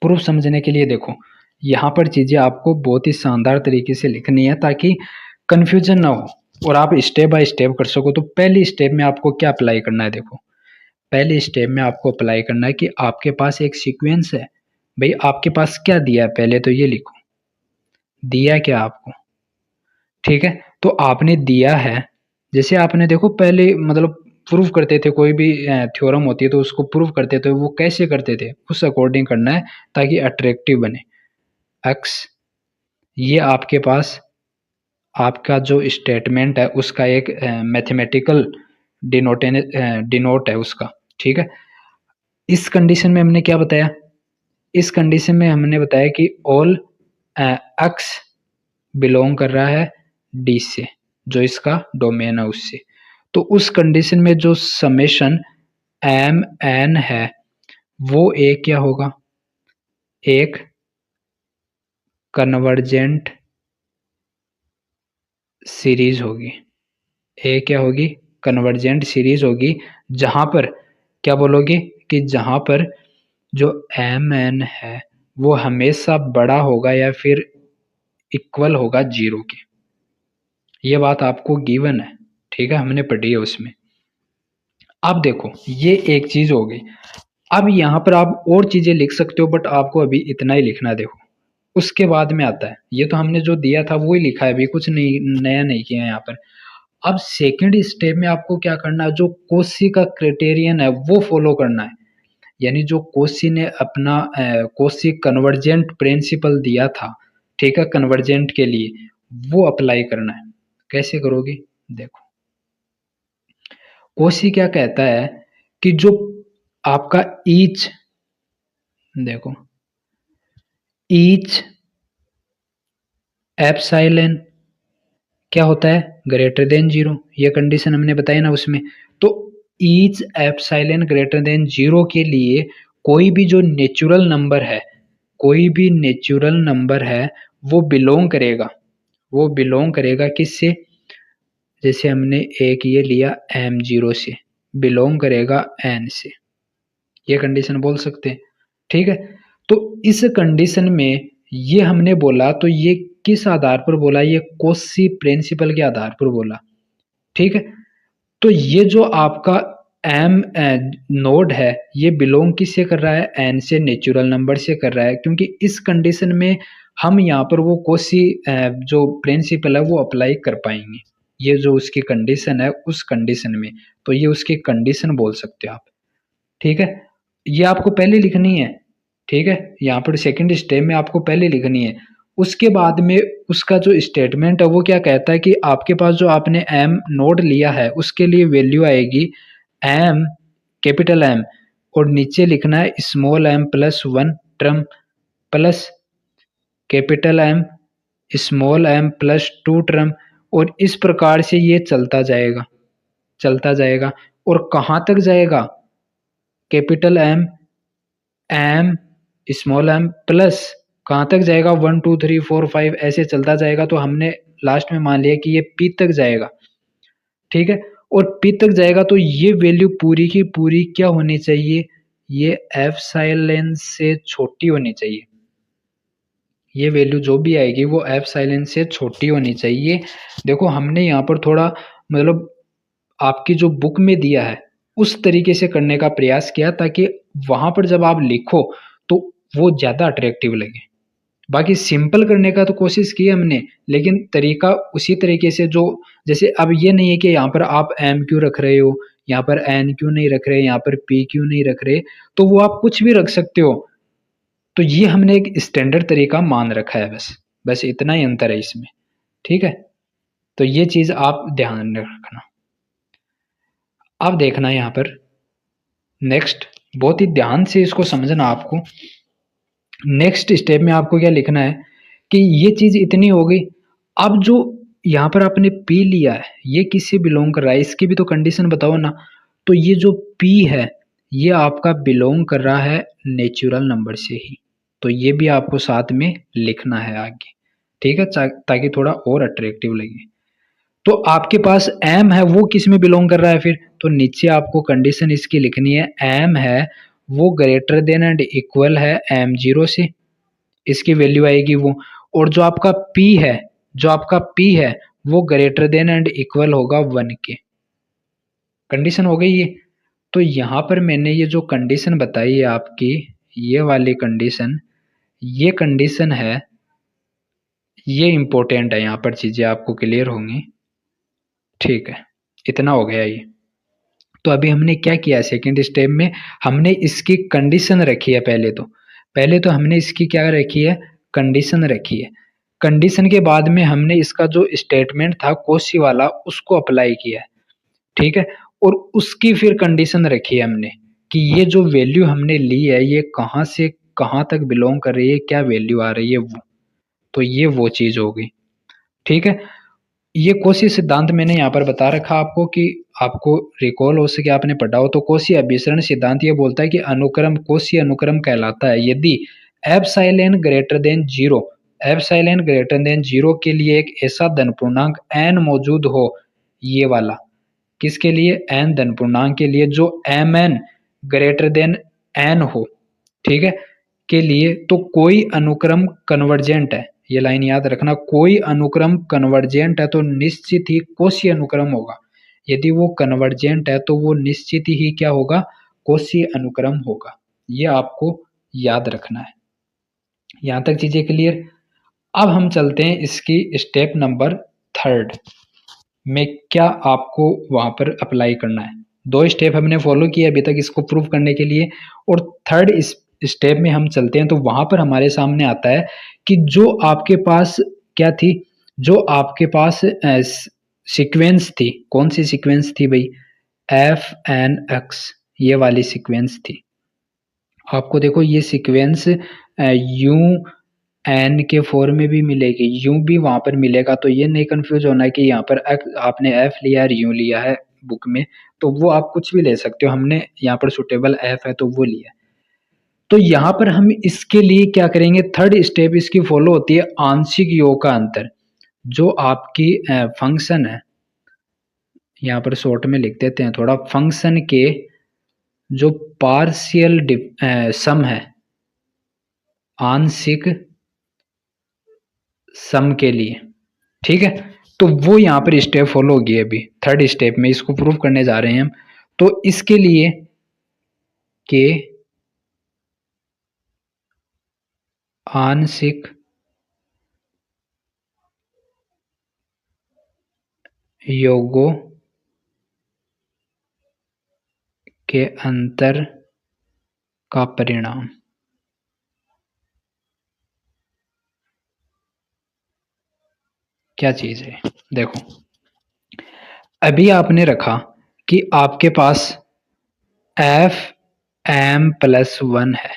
Speaker 1: प्रूफ समझने के लिए देखो, यहाँ पर चीजें आपको बहुत ही शानदार तरीके से लिखनी है ताकि कंफ्यूजन ना हो और आप स्टेप बाय स्टेप कर सको। तो पहली स्टेप में आपको क्या अप्लाई करना है, देखो पहले स्टेप में आपको अप्लाई करना है कि आपके पास एक सीक्वेंस है। भाई आपके पास क्या दिया है, पहले तो ये लिखो, दिया क्या आपको। ठीक है, तो आपने दिया है, जैसे आपने देखो पहले मतलब प्रूफ करते थे, कोई भी थ्योरम होती है तो उसको प्रूफ करते थे, वो कैसे करते थे उस अकॉर्डिंग करना है ताकि अट्रैक्टिव बने। एक्स, ये आपके पास आपका जो स्टेटमेंट है उसका एक मैथमेटिकल डिनोट है उसका। ठीक है, इस कंडीशन में हमने क्या बताया, इस कंडीशन में हमने बताया कि ऑल एक्स बिलोंग कर रहा है डी से, जो इसका डोमेन है उससे। तो उस कंडीशन में जो समेशन एम एन है वो एक क्या होगा, एक कन्वर्जेंट सीरीज होगी। ए क्या होगी, कन्वर्जेंट सीरीज होगी, जहां पर क्या बोलोगे कि जहां पर जो एम एन है वो हमेशा बड़ा होगा या फिर इक्वल होगा जीरो के। ये बात आपको गिवन है। ठीक है, हमने पढ़ी है उसमें। अब देखो ये एक चीज हो गई। अब यहाँ पर आप और चीजें लिख सकते हो, बट आपको अभी इतना ही लिखना है। देखो उसके बाद में आता है, ये तो हमने जो दिया था वो ही लिखा है, अभी कुछ नहीं नया नहीं किया है यहाँ पर। अब सेकंड स्टेप में आपको क्या करना है, जो कोशी का क्राइटेरियन है वो फॉलो करना है। यानी जो कोशी ने अपना कोशी कन्वर्जेंट प्रिंसिपल दिया था, ठीक है, कन्वर्जेंट के लिए वो अप्लाई करना है। कैसे करोगे, देखो कोशी क्या कहता है कि जो आपका ईच, देखो ईच एप्सिलॉन क्या होता है, ग्रेटर देन जीरो। ये कंडीशन हमने बताई ना उसमें। तो each epsilon greater than zero के लिए कोई भी जो नेचुरल नंबर है, कोई भी नेचुरल नंबर है वो बिलोंग करेगा, वो बिलोंग करेगा किससे, जैसे हमने एक ये लिया एम जीरो से, बिलोंग करेगा एन से। ये कंडीशन बोल सकते हैं। ठीक है, तो इस कंडीशन में ये हमने बोला, तो ये किस आधार पर बोला, ये कोशी प्रिंसिपल के आधार पर बोला। ठीक है, तो ये जो आपका एम नोड है ये बिलोंग किससे कर रहा है, एन से, नेचुरल नंबर से कर रहा है, क्योंकि इस कंडीशन में हम यहाँ पर वो कोशी जो प्रिंसिपल है वो अप्लाई कर पाएंगे। ये जो उसकी कंडीशन है उस कंडीशन में, तो ये उसकी कंडीशन बोल सकते हो आप। ठीक है, ये आपको पहले लिखनी है। ठीक है, यहाँ पर सेकंड स्टेप में आपको पहले लिखनी है। उसके बाद में उसका जो स्टेटमेंट है वो क्या कहता है कि आपके पास जो आपने एम नोड लिया है उसके लिए वैल्यू आएगी एम, कैपिटल एम, और नीचे लिखना है small M plus one term plus capital M small M plus two term, और इस प्रकार से ये चलता जाएगा, चलता जाएगा। और कहाँ तक जाएगा? Capital M, M, small M plus कहाँ तक जाएगा? 1 2 3 4 5 ऐसे चलता जाएगा। तो हमने लास्ट में मान लिया कि ये पी तक जाएगा, ठीक है। और पी तक जाएगा तो ये वैल्यू पूरी की पूरी क्या होनी चाहिए? ये एप्सिलॉन से छोटी होनी चाहिए। ये वैल्यू जो भी आएगी वो एप्सिलॉन से छोटी होनी चाहिए। देखो हमने यहाँ पर थोड़ा मतलब आपकी जो बुक में दिया है उस तरीके से करने का प्रयास किया ताकि वहां पर जब आप लिखो तो वो ज्यादा अट्रैक्टिव लगे। बाकी सिंपल करने का तो कोशिश की हमने, लेकिन तरीका उसी तरीके से जो, जैसे अब ये नहीं है कि यहाँ पर आप एम क्यों रख रहे हो, यहाँ पर एन क्यों नहीं रख रहे, यहाँ पर पी क्यों नहीं रख रहे, तो वो आप कुछ भी रख सकते हो। तो ये हमने एक स्टैंडर्ड तरीका मान रखा है, बस बस इतना ही अंतर है इसमें, ठीक है। तो ये चीज आप ध्यान में रखना। अब देखना यहाँ पर नेक्स्ट, बहुत ही ध्यान से इसको समझना आपको। नेक्स्ट स्टेप में आपको क्या लिखना है कि ये चीज इतनी हो गई। अब जो यहाँ पर आपने पी लिया है ये किससे बिलोंग कर रहा है, इसकी भी तो कंडीशन बताओ ना। तो ये जो पी है ये आपका बिलोंग कर रहा है नेचुरल नंबर से ही, तो ये भी आपको साथ में लिखना है आगे, ठीक है, ताकि थोड़ा और अट्रैक्टिव लगे। तो आपके पास एम है वो किस में बिलोंग कर रहा है फिर? तो नीचे आपको कंडीशन इसकी लिखनी है, एम है वो ग्रेटर देन एंड इक्वल है एम जीरो से, इसकी वैल्यू आएगी वो। और जो आपका पी है, जो आपका पी है वो ग्रेटर देन एंड इक्वल होगा वन के। कंडीशन हो गई ये। तो यहाँ पर मैंने ये जो कंडीशन बताई है आपकी, ये वाली कंडीशन, ये कंडीशन है, ये इंपॉर्टेंट है, यहाँ पर चीजें आपको क्लियर होंगी, ठीक है। इतना हो गया ये। तो अभी हमने क्या किया सेकंड स्टेप में, हमने इसकी कंडीशन रखी है। पहले तो हमने इसकी क्या रखी है? कंडीशन रखी है। कंडीशन के बाद में हमने इसका जो स्टेटमेंट था कोशी वाला उसको अप्लाई किया है, ठीक है। और उसकी फिर कंडीशन रखी है हमने कि ये जो वैल्यू हमने ली है ये कहाँ से कहाँ तक बिलोंग कर रही है, क्या वैल्यू आ रही है वो। तो ये वो चीज हो गई, ठीक है। ये कोशी सिद्धांत मैंने यहाँ पर बता रखा आपको कि आपको रिकॉल हो सके, आपने पढ़ा हो। तो कोशी अभिसरण सिद्धांत ये बोलता है कि अनुक्रम कोशी अनुक्रम कहलाता है यदि epsilon greater than zero, epsilon greater than zero के लिए एक ऐसा धन पूर्णांक एन मौजूद हो, ये वाला किसके लिए? एन धन पूर्णांक के लिए, जो M N greater than N हो, ठीक है, के लिए। तो कोई अनुक्रम कन्वर्जेंट है, ये लाइन याद रखना, कोई अनुक्रम कन्वर्जेंट है तो निश्चित ही कोशी अनुक्रम होगा। यदि वो कन्वर्जेंट है तो वो निश्चित ही क्या होगा? कोशी अनुक्रम होगा। ये आपको याद रखना है। यहाँ तक चीजें क्लियर। अब हम चलते हैं इसकी स्टेप नंबर थर्ड में, क्या आपको वहां पर अप्लाई करना है। दो स्टेप हमने फॉलो किए अभी तक इसको प्रूव करने के लिए, और थर्ड इस स्टेप में हम चलते हैं तो वहां पर हमारे सामने आता है कि जो आपके पास क्या थी, जो आपके पास सीक्वेंस थी, कौन सी सीक्वेंस थी भाई? एफ एन एक्स, ये वाली सीक्वेंस थी। आपको देखो ये सीक्वेंस यू एन के फॉर्म में भी मिलेगी, यू भी वहां पर मिलेगा। तो ये नहीं कंफ्यूज होना है कि यहाँ पर आपने एफ लिया है यू लिया है बुक में, तो वो आप कुछ भी ले सकते हो, हमने यहाँ पर सुटेबल एफ है तो वो लिया। तो यहाँ पर हम इसके लिए क्या करेंगे, थर्ड स्टेप इसकी फॉलो होती है आंशिक योग का अंतर। जो आपकी फंक्शन है, यहाँ पर शॉर्ट में लिख देते हैं थोड़ा, फंक्शन के जो पार्शियल सम है, आंशिक सम के लिए, ठीक है। तो वो यहाँ पर स्टेप फॉलो होगी अभी थर्ड स्टेप में, इसको प्रूव करने जा रहे हैं हम। तो इसके लिए के आंशिक योगों के अंतर का परिणाम, क्या चीज़ है? देखो, अभी आपने रखा कि आपके पास एफ एम प्लस वन है,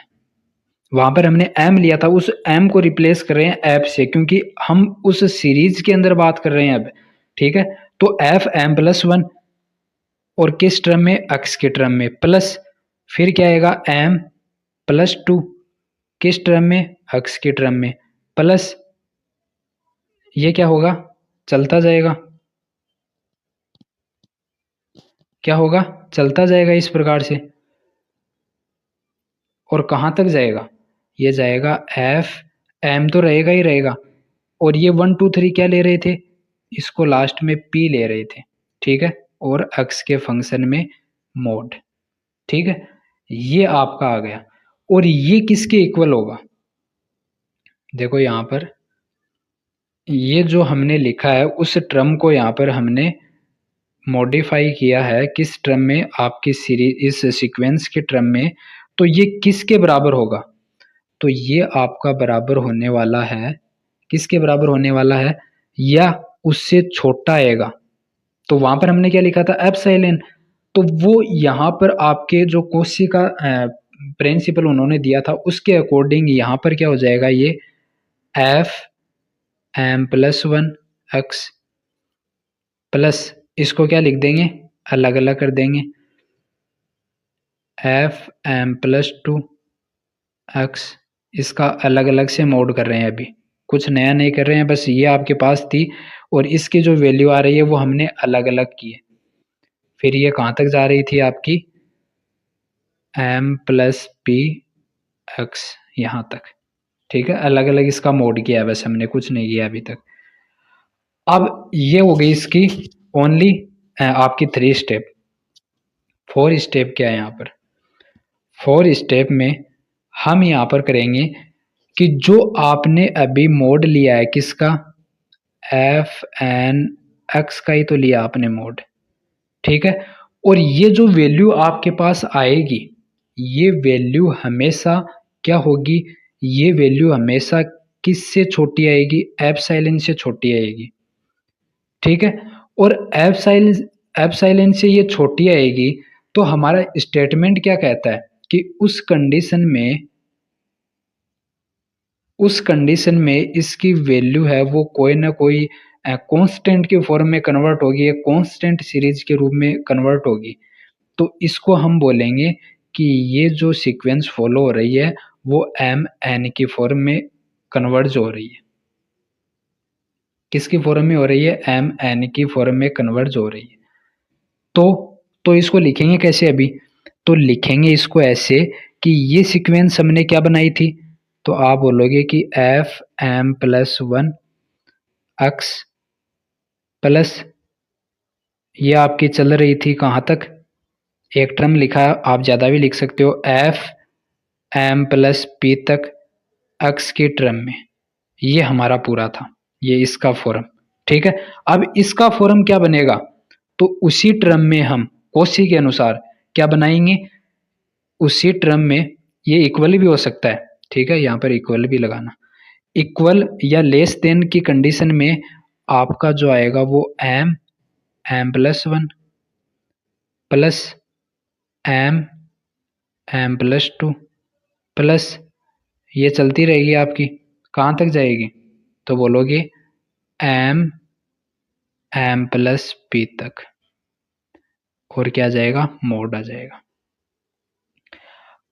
Speaker 1: वहां पर हमने एम लिया था, उस एम को रिप्लेस कर रहे हैं एफ से, क्योंकि हम उस सीरीज के अंदर बात कर रहे हैं अब। ठीक है, तो एफ एम प्लस वन, और किस टर्म में? एक्स के टर्म में, प्लस फिर क्या आएगा? एम प्लस टू, किस टर्म में? एक्स के टर्म में, प्लस ये क्या होगा? चलता जाएगा, क्या होगा? चलता जाएगा इस प्रकार से। और कहाँ तक जाएगा? ये जाएगा एफ एम तो रहेगा ही रहेगा, और ये वन टू थ्री क्या ले रहे थे? इसको लास्ट में पी ले रहे थे। ठीक है, और एक्स के फंक्शन में मोड। ठीक है, ये आपका आ गया। और ये किसके इक्वल होगा? देखो यहाँ पर ये जो हमने लिखा है उस टर्म को यहाँ पर हमने मॉडिफाई किया है, किस टर्म में? आपकी सीरीज इस सीक्वेंस के टर्म में। तो ये किसके बराबर होगा? तो ये आपका बराबर होने वाला है, किसके बराबर होने वाला है? या उससे छोटा आएगा। तो वहां पर हमने क्या लिखा था? एप्सिलॉन। तो वो यहाँ पर आपके जो कोशी का प्रिंसिपल उन्होंने दिया था उसके अकॉर्डिंग यहाँ पर क्या हो जाएगा? ये F M plus one X, plus इसको क्या लिख देंगे? अलग अलग कर देंगे, F M plus two X. इसका अलग अलग से मोड कर रहे हैं, अभी कुछ नया नहीं कर रहे हैं, बस ये आपके पास थी और इसकी जो वैल्यू आ रही है वो हमने अलग अलग की है। फिर ये कहाँ तक जा रही थी आपकी? एम प्लस पी एक्स, यहाँ तक। ठीक है, अलग अलग इसका मोड किया है, बस हमने कुछ नहीं किया अभी तक। अब ये हो गई इसकी ओनली आपकी थ्री स्टेप। फोर स्टेप क्या है यहाँ पर? फोर स्टेप में हम यहाँ पर करेंगे कि जो आपने अभी मोड लिया है किसका? एफ एन एक्स का ही तो लिया आपने मोड। ठीक है, और ये जो वैल्यू आपके पास आएगी, ये वैल्यू हमेशा क्या होगी? ये वैल्यू हमेशा किससे छोटी आएगी? एप्सिलॉन से छोटी आएगी। ठीक है, और एप्सिलॉन से ये छोटी आएगी, तो हमारा स्टेटमेंट क्या कहता है कि उस कंडीशन में इसकी वैल्यू है वो कोई ना कोई कांस्टेंट के फॉर्म में कन्वर्ट होगी, या कांस्टेंट सीरीज के रूप में कन्वर्ट होगी। तो इसको हम बोलेंगे कि ये जो सीक्वेंस फॉलो हो रही है वो एम एन की फॉर्म में कन्वर्ज हो रही है। किसकी फॉर्म में हो रही है? एम एन की फॉर्म में कन्वर्ज हो रही है। तो इसको लिखेंगे कैसे अभी? तो लिखेंगे इसको ऐसे कि ये सीक्वेंस हमने क्या बनाई थी? तो आप बोलोगे कि F M plus one X, plus ये आपकी चल रही थी कहाँ तक? एक टर्म लिखा, आप ज़्यादा भी लिख सकते हो, एफ एम प्लस पी तक एक्स की टर्म में। ये हमारा पूरा था, ये इसका फॉर्म। ठीक है, अब इसका फॉर्म क्या बनेगा? तो उसी टर्म में हम कोशी के अनुसार क्या बनाएंगे? उसी टर्म में ये इक्वल भी हो सकता है। ठीक है, यहाँ पर इक्वल भी लगाना, इक्वल या लेस देन की कंडीशन में आपका जो आएगा वो M M plus one plus M M plus two, plus ये चलती रहेगी आपकी, कहाँ तक जाएगी? तो बोलोगे एम एम प्लस पी तक, और क्या जाएगा? मोड आ जाएगा।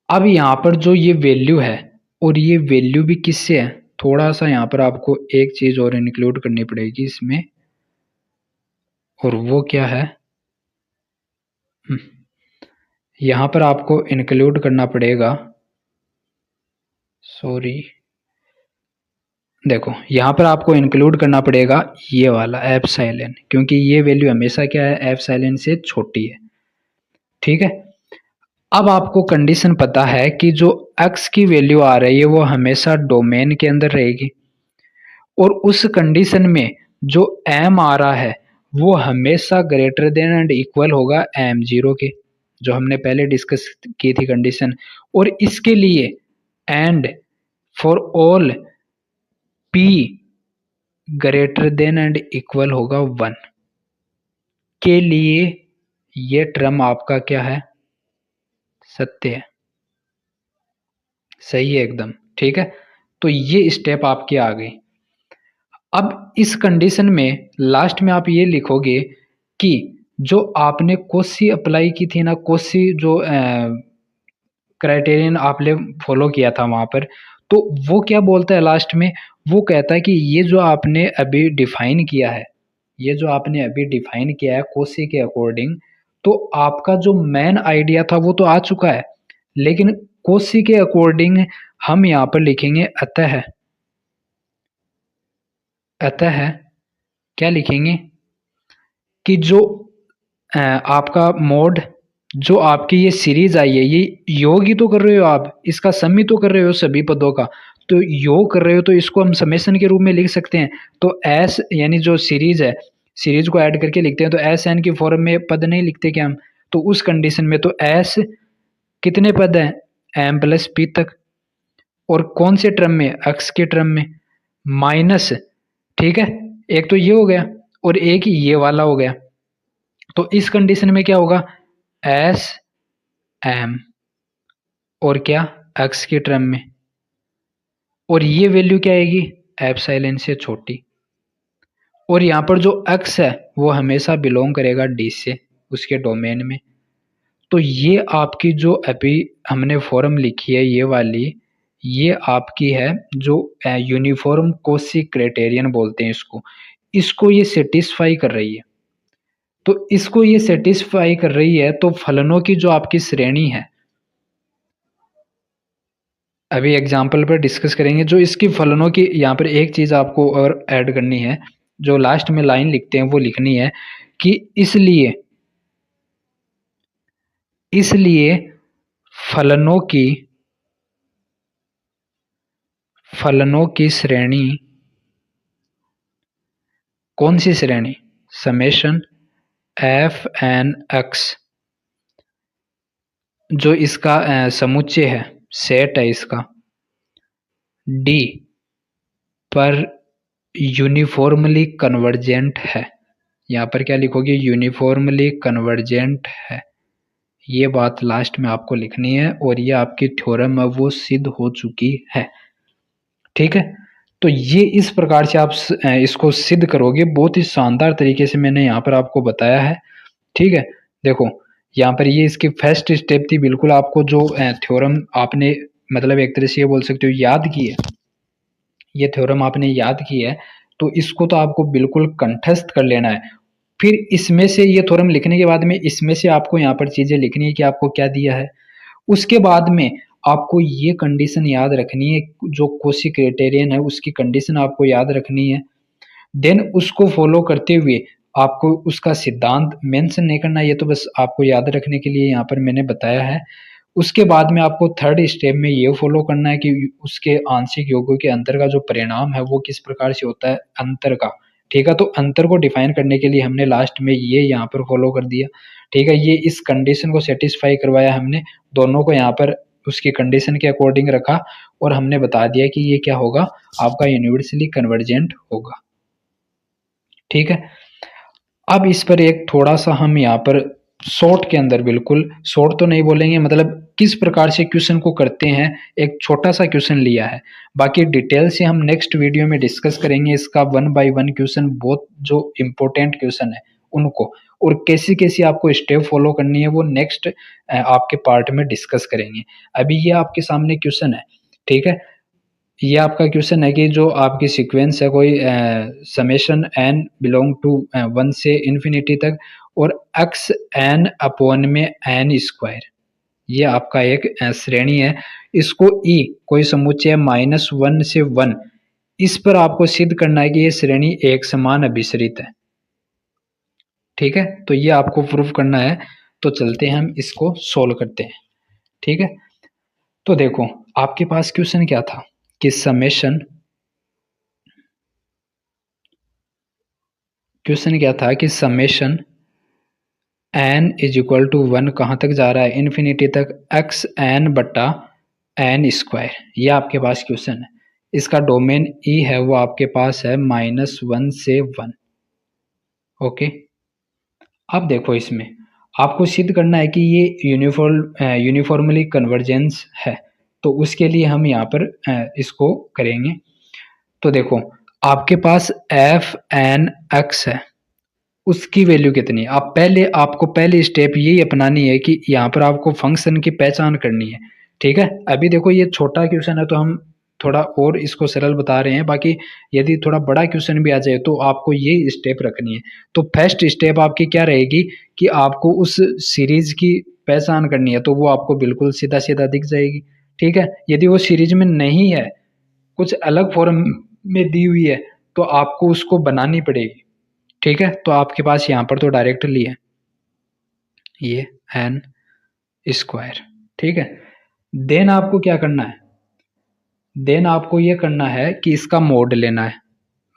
Speaker 1: अब यहाँ पर जो ये वैल्यू है, और ये वैल्यू भी किससे है? थोड़ा सा यहाँ पर आपको एक चीज और इंक्लूड करनी पड़ेगी इसमें, और वो क्या है? यहाँ पर आपको इंक्लूड करना पड़ेगा, सॉरी, देखो यहाँ पर आपको इंक्लूड करना पड़ेगा ये वाला एप्सिलॉन, क्योंकि ये वैल्यू हमेशा क्या है? एप्सिलॉन से छोटी है। ठीक है, अब आपको कंडीशन पता है कि जो x की वैल्यू आ रही है वो हमेशा डोमेन के अंदर रहेगी, और उस कंडीशन में जो m आ रहा है वो हमेशा ग्रेटर देन एंड इक्वल होगा m0 के, जो हमने पहले डिस्कस की थी कंडीशन। और इसके लिए and for all p greater than and equal होगा 1 के लिए ये टर्म आपका क्या है, सत्य है। सही है एकदम, ठीक है। तो ये स्टेप आपकी आ गई। अब इस कंडीशन में लास्ट में आप ये लिखोगे कि जो आपने कोसी अप्लाई की थी ना, कोसी जो क्राइटेरियन आपने फॉलो किया था वहां पर, तो वो क्या बोलता है लास्ट में, वो कहता है कि ये जो आपने अभी डिफाइन किया है, ये जो आपने अभी डिफाइन किया है कोसी के अकॉर्डिंग, तो आपका जो मेन आइडिया था वो तो आ चुका है, लेकिन कोसी के अकॉर्डिंग हम यहाँ पर लिखेंगे अतः। अतः क्या लिखेंगे कि जो आपका मोड, जो आपकी ये सीरीज आई है, ये योग ही तो कर रहे हो आप, इसका सम ही तो कर रहे हो सभी पदों का, तो योग कर रहे हो तो इसको हम समेशन के रूप में लिख सकते हैं। तो एस यानी जो सीरीज है, सीरीज को ऐड करके लिखते हैं, तो एस एन की फॉर्म में पद नहीं लिखते क्या हम, तो उस कंडीशन में तो एस कितने पद हैं, एम प्लस पी तक, और कौन से टर्म में, एक्स के टर्म में, माइनस, ठीक है। एक तो ये हो गया और एक ये वाला हो गया, तो इस कंडीशन में क्या होगा, एस एम और क्या, एक्स के टर्म में, और ये वैल्यू क्या आएगी, एप्सिलॉन से छोटी, और यहाँ पर जो एक्स है वो हमेशा बिलोंग करेगा डी से, उसके डोमेन में। तो ये आपकी जो अभी हमने फॉर्म लिखी है ये वाली, ये आपकी है जो यूनिफॉर्म कोशी क्राइटेरियन बोलते हैं इसको, इसको ये सेटिस्फाई कर रही है। तो इसको ये सेटिस्फाई कर रही है, तो फलनों की जो आपकी श्रेणी है, अभी एग्जाम्पल पर डिस्कस करेंगे, जो इसकी फलनों की, यहाँ पर एक चीज आपको और ऐड करनी है, जो लास्ट में लाइन लिखते हैं वो लिखनी है कि इसलिए, इसलिए फलनों की, फलनों की श्रेणी, कौन सी श्रेणी, समेशन एफ एन एक्स, जो इसका समुच्चय है, सेट है इसका, डी पर यूनिफॉर्मली कन्वर्जेंट है। यहाँ पर क्या लिखोगे, यूनिफॉर्मली कन्वर्जेंट है, ये बात लास्ट में आपको लिखनी है, और ये आपकी थ्योरम है वो सिद्ध हो चुकी है, ठीक है। तो ये इस प्रकार से आप इसको सिद्ध करोगे, बहुत ही शानदार तरीके से मैंने यहाँ पर आपको बताया है, ठीक है। देखो यहाँ पर ये इसकी फर्स्ट स्टेप थी, बिल्कुल आपको जो थ्योरम आपने, मतलब एक तरह से ये बोल सकते हो याद की है, ये थ्योरम आपने याद की है, तो इसको तो आपको बिल्कुल कंठस्थ कर लेना है। फिर इसमें से ये थ्योरम लिखने के बाद में इसमें से आपको यहाँ पर चीजें लिखनी है कि आपको क्या दिया है, उसके बाद में आपको ये कंडीशन याद रखनी है, जो कोशी क्राइटेरियन है उसकी कंडीशन आपको याद रखनी है, देन उसको फॉलो करते हुए आपको उसका सिद्धांत मेंशन नहीं करना, ये तो बस आपको याद रखने के लिए यहाँ पर मैंने बताया है। उसके बाद में आपको थर्ड स्टेप में ये फॉलो करना है कि उसके आंशिक योगों के अंतर का जो परिणाम है वो किस प्रकार से होता है, अंतर का, ठीक है। तो अंतर को डिफाइन करने के लिए हमने लास्ट में ये यहाँ पर फॉलो कर दिया, ठीक है। ये इस कंडीशन को सेटिस्फाई करवाया हमने, दोनों को यहाँ पर उसकी कंडीशन के अकॉर्डिंग रखा, और हमने बता दिया कि ये क्या होगा, आपका यूनिवर्सली कन्वर्जेंट होगा, ठीक है। अब इस पर एक थोड़ा सा हम यहाँ पर शॉर्ट के अंदर, बिल्कुल शॉर्ट तो नहीं बोलेंगे, मतलब किस प्रकार से क्वेश्चन को करते हैं, एक छोटा सा क्वेश्चन लिया है, बाकी डिटेल से हम नेक्स्ट वीडियो में डिस्कस करेंगे इसका 1 बाय 1 क्वेश्चन, बहुत जो इम्पोर्टेंट क्वेश्चन है उनको, और कैसी कैसी आपको स्टेप फॉलो करनी है वो नेक्स्ट आपके पार्ट में डिस्कस करेंगे। अभी ये आपके सामने क्वेश्चन है, ठीक है। ये आपका क्वेश्चन है कि जो आपकी सीक्वेंस है कोई समेशन एन बिलोंग टू 1 से इन्फिनिटी तक, और एक्स एन अपॉन में एन स्क्वायर, ये आपका एक श्रेणी है, इसको ई कोई समुच्चय -1 से 1, इस पर आपको सिद्ध करना है कि ये श्रेणी एक समान अभिसरित है, ठीक है। तो ये आपको प्रूफ करना है, तो चलते हैं हम इसको सोल्व करते हैं, ठीक है। तो देखो आपके पास क्वेश्चन क्या था कि समेशन, क्वेश्चन क्या था कि summation N is equal to 1 कहाँ तक जा रहा है, इन्फिनिटी तक, एक्स एन बट्टा एन स्क्वायर, ये आपके पास क्वेश्चन है। इसका डोमेन ई है वो आपके पास है -1 से 1। ओके, अब देखो इसमें आपको सिद्ध करना है कि ये यूनिफॉर्मली कन्वर्जेंस है। तो उसके लिए हम यहाँ पर इसको करेंगे। तो देखो आपके पास एफ एन एक्स है, उसकी वैल्यू कितनी है? आपको पहले स्टेप यही अपनानी है कि यहाँ पर आपको फंक्शन की पहचान करनी है। ठीक है, अभी देखो ये छोटा क्वेश्चन है तो हम थोड़ा और इसको सरल बता रहे हैं, बाकी यदि थोड़ा बड़ा क्वेश्चन भी आ जाए तो आपको ये स्टेप रखनी है। तो फर्स्ट स्टेप आपकी क्या रहेगी कि आपको उस सीरीज की पहचान करनी है, तो वो आपको बिल्कुल सीधा सीधा दिख जाएगी। ठीक है, यदि वो सीरीज में नहीं है, कुछ अलग फॉर्म में दी हुई है, तो आपको उसको बनानी पड़ेगी। ठीक है, तो आपके पास यहाँ पर तो डायरेक्टली है ये एन स्क्वायर। ठीक है, देन आपको क्या करना है? देन आपको ये करना है कि इसका मोड लेना है।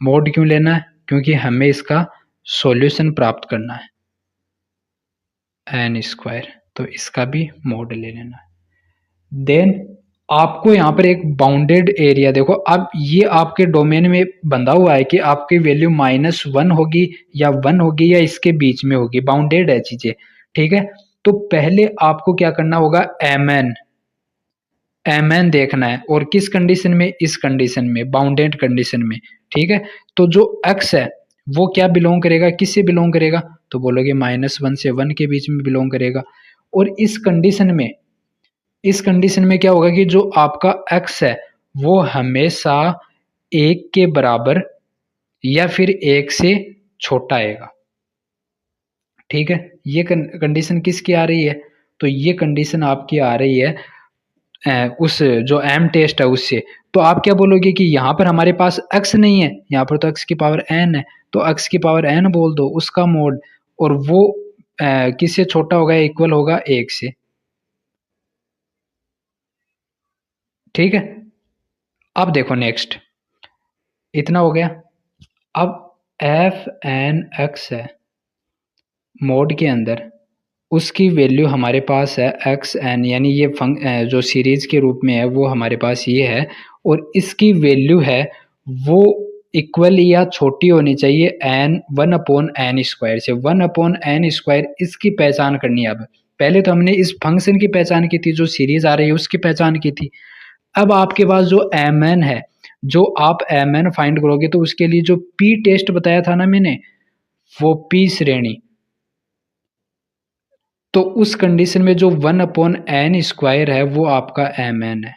Speaker 1: मोड क्यों लेना है? क्योंकि हमें इसका सॉल्यूशन प्राप्त करना है एन स्क्वायर, तो इसका भी मोड ले लेना है। देन आपको यहाँ पर एक बाउंडेड एरिया, देखो अब ये आपके डोमेन में बंधा हुआ है कि आपकी वैल्यू -1 होगी या 1 होगी या इसके बीच में होगी, बाउंडेड है चीजें। ठीक है, तो पहले आपको क्या करना होगा? एम एन देखना है, और किस कंडीशन में? इस कंडीशन में, बाउंडेड कंडीशन में। ठीक है, तो जो एक्स है वो क्या बिलोंग करेगा, किससे बिलोंग करेगा? तो बोलोगे -1 से 1 के बीच में बिलोंग करेगा। और इस कंडीशन में क्या होगा कि जो आपका x है वो हमेशा 1 के बराबर या फिर 1 से छोटा आएगा। ठीक है, ये कंडीशन किसकी आ रही है? तो ये कंडीशन आपकी आ रही है उस जो एम टेस्ट है उससे। तो आप क्या बोलोगे कि यहाँ पर हमारे पास x नहीं है, यहाँ पर तो x की पावर n है, तो x की पावर n बोल दो, उसका मोड, और वो किससे छोटा होगा? इक्वल होगा 1 से। ठीक है, अब देखो नेक्स्ट, इतना हो गया। अब एफ एन एक्स है मोड के अंदर, उसकी वैल्यू हमारे पास है एक्स एन, यानी ये जो सीरीज के रूप में है वो हमारे पास ये है, और इसकी वैल्यू है वो इक्वल या छोटी होनी चाहिए एन 1/n² से। 1/n², इसकी पहचान करनी है। अब पहले तो हमने इस फंक्शन की पहचान की थी, जो सीरीज आ रही है उसकी पहचान की थी। अब आपके पास जो एम एन है, जो आप एम एन फाइंड करोगे तो उसके लिए जो पी टेस्ट बताया था ना मैंने, वो पी श्रेणी, तो उस कंडीशन में जो 1/n² है वो आपका एम एन है।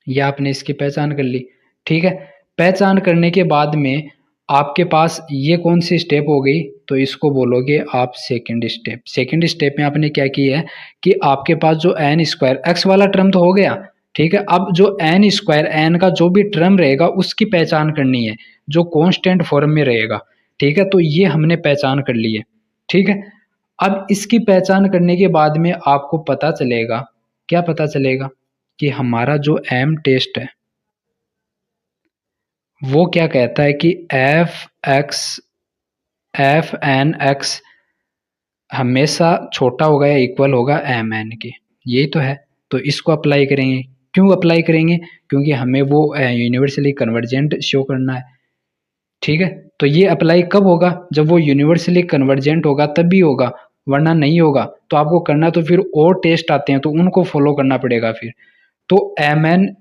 Speaker 1: यह आपने इसकी पहचान कर ली। ठीक है, पहचान करने के बाद में आपके पास ये कौन सी स्टेप हो गई? तो इसको बोलोगे आप सेकंड स्टेप। सेकंड स्टेप में आपने क्या किया है कि आपके पास जो n² x वाला टर्म तो हो गया। ठीक है, अब जो n² n का जो भी टर्म रहेगा उसकी पहचान करनी है, जो कांस्टेंट फॉर्म में रहेगा। ठीक है, तो ये हमने पहचान कर ली है। ठीक है, अब इसकी पहचान करने के बाद में आपको पता चलेगा, क्या पता चलेगा? कि हमारा जो एम टेस्ट है वो क्या कहता है कि एफ एन एक्स हमेशा छोटा होगा या इक्वल होगा एम एन के। यही तो है, तो इसको अप्लाई करेंगे। क्यों अप्लाई करेंगे? क्योंकि हमें वो यूनिवर्सली कन्वर्जेंट शो करना है। ठीक है, तो ये अप्लाई कब होगा? जब वो यूनिवर्सली कन्वर्जेंट होगा तभी होगा, वरना नहीं होगा। तो आपको करना तो फिर और टेस्ट आते हैं तो उनको फॉलो करना पड़ेगा फिर। तो एम एन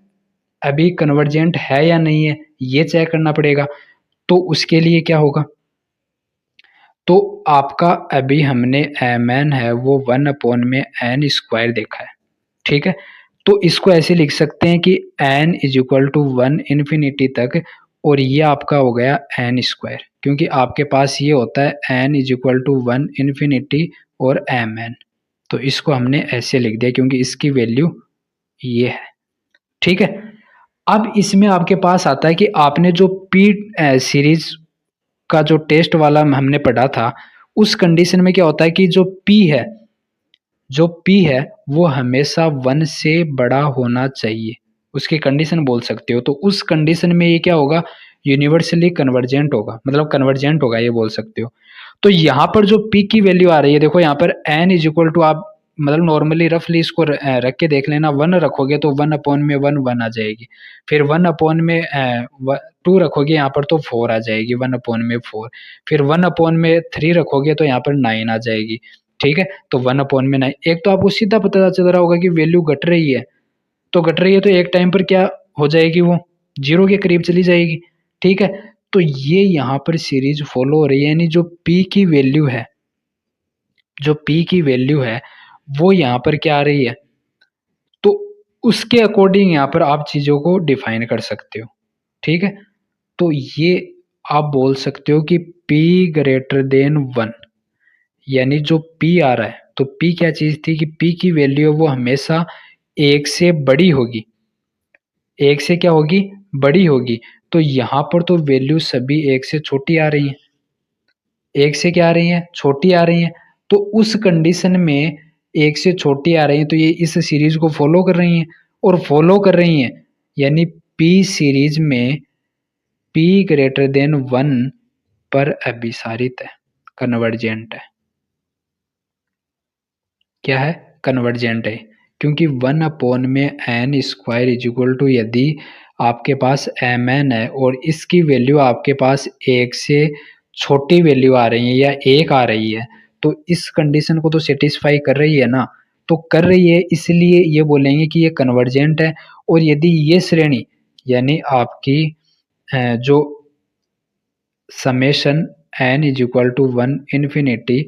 Speaker 1: अभी कन्वर्जेंट है या नहीं है ये चेक करना पड़ेगा। तो उसके लिए क्या होगा? तो आपका अभी हमने एम एन है वो 1/n² देखा है। ठीक है, तो इसको ऐसे लिख सकते हैं कि n = 1 इन्फिनिटी तक, और ये आपका हो गया n², क्योंकि आपके पास ये होता है n = 1 इन्फिनिटी और एम एन। तो इसको हमने ऐसे लिख दिया क्योंकि इसकी वैल्यू ये है। ठीक है, अब इसमें आपके पास आता है कि आपने जो पी सीरीज का जो टेस्ट वाला हमने पढ़ा था, उस कंडीशन में क्या होता है कि जो पी है वो हमेशा 1 से बड़ा होना चाहिए, उसकी कंडीशन बोल सकते हो। तो उस कंडीशन में ये क्या होगा? यूनिवर्सली कन्वर्जेंट होगा, मतलब कन्वर्जेंट होगा ये बोल सकते हो। तो यहाँ पर जो पी की वैल्यू आ रही है, देखो यहाँ पर n = आप मतलब नॉर्मली रफली इसको रख के देख लेना। 1 रखोगे तो 1/1 आ जाएगी। फिर 1/2 रखोगे यहाँ पर तो 4 आ जाएगी, 1/4। फिर 1/3 रखोगे तो यहाँ पर 9 आ जाएगी। ठीक है, तो 1/9। एक तो आपको सीधा पता चल रहा होगा कि वैल्यू घट रही है, तो घट रही है तो एक टाइम पर क्या हो जाएगी, वो 0 के करीब चली जाएगी। ठीक है, तो ये यहाँ पर सीरीज फॉलो हो रही है, यानी जो p की वैल्यू है, जो p की वैल्यू है वो यहाँ पर क्या आ रही है, तो उसके अकॉर्डिंग यहाँ पर आप चीजों को डिफाइन कर सकते हो। ठीक है, तो ये आप बोल सकते हो कि p ग्रेटर देन 1, यानी जो p आ रहा है, तो p क्या चीज थी कि p की वैल्यू वो हमेशा 1 से बड़ी होगी, 1 से क्या होगी, बड़ी होगी। तो यहाँ पर तो वैल्यू सभी 1 से छोटी आ रही है, 1 से क्या आ रही है, छोटी आ रही है। तो उस कंडीशन में 1 से छोटी आ रही है तो ये इस सीरीज को फॉलो कर रही हैं, और फॉलो कर रही हैं यानी p सीरीज में p ग्रेटर देन 1 पर अभिसारित है, कन्वर्जेंट है। क्या है, कन्वर्जेंट है, क्योंकि 1/n² इज इक्वल टू, यदि आपके पास mn है और इसकी वैल्यू आपके पास 1 से छोटी वैल्यू आ रही है या 1 आ रही है, तो इस कंडीशन को तो सेटिस्फाई कर रही है ना, तो कर रही है, इसलिए ये बोलेंगे कि ये कन्वर्जेंट है। और यदि ये श्रेणी यानी आपकी जो summation n is equal to 1 infinity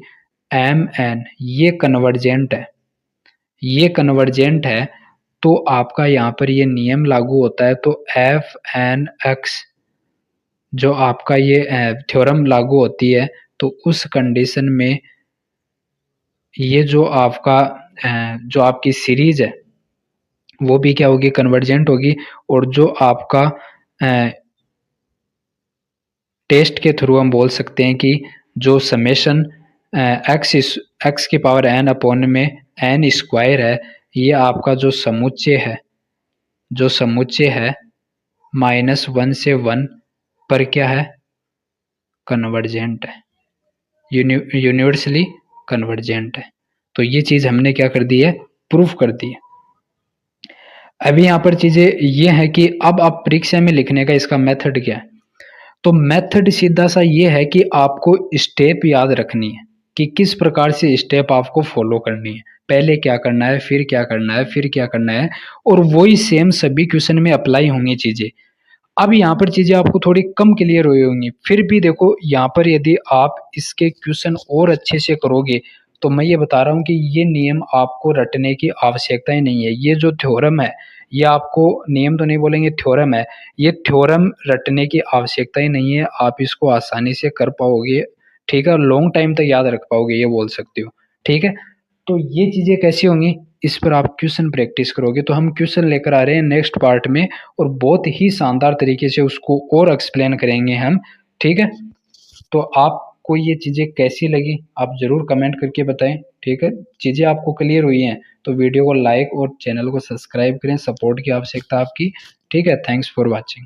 Speaker 1: mn, ये कन्वर्जेंट है, ये कन्वर्जेंट है, तो आपका यहाँ पर ये नियम लागू होता है। तो f(n)x जो आपका ये थ्योरम लागू होती है, तो उस कंडीशन में ये जो आपका जो आपकी सीरीज है वो भी क्या होगी, कन्वर्जेंट होगी। और जो आपका टेस्ट के थ्रू हम बोल सकते हैं कि जो समेशन एक्स की पावर n अपॉन में n² है, ये आपका जो समुच्चय है, जो समुच्चय है -1 से 1 पर क्या है, कन्वर्जेंट है, यूनिवर्सली कन्वर्जेंट है। तो ये चीज हमने क्या कर दी है, प्रूफ कर दी है। अभी यहाँ पर चीजें ये है कि अब आप परीक्षा में लिखने का इसका मेथड क्या है, तो मेथड सीधा सा ये है कि आपको स्टेप याद रखनी है कि किस प्रकार से स्टेप आपको फॉलो करनी है, पहले क्या करना है, फिर क्या करना है, फिर क्या करना है, और वही सेम सभी क्वेश्चन में अप्लाई होंगी चीजें। अब यहाँ पर चीजें आपको थोड़ी कम क्लियर हुई होंगी, फिर भी देखो यहाँ पर यदि आप इसके क्वेश्चन और अच्छे से करोगे, तो मैं ये बता रहा हूँ कि ये नियम आपको रटने की आवश्यकता ही नहीं है। ये जो थ्योरम है, ये आपको नियम तो नहीं बोलेंगे, थ्योरम है, ये थ्योरम रटने की आवश्यकता ही नहीं है, आप इसको आसानी से कर पाओगे। ठीक है, लॉन्ग टाइम तक याद रख पाओगे, ये बोल सकते हो। ठीक है, तो ये चीजें कैसी होंगी, इस पर आप क्वेश्चन प्रैक्टिस करोगे। तो हम क्वेश्चन लेकर आ रहे हैं नेक्स्ट पार्ट में, और बहुत ही शानदार तरीके से उसको और एक्सप्लेन करेंगे हम। ठीक है, तो आपको ये चीजें कैसी लगी आप जरूर कमेंट करके बताएं। ठीक है, चीजें आपको क्लियर हुई हैं तो वीडियो को लाइक और चैनल को सब्सक्राइब करें, सपोर्ट की आवश्यकता आपकी। ठीक है, थैंक्स फॉर वॉचिंग।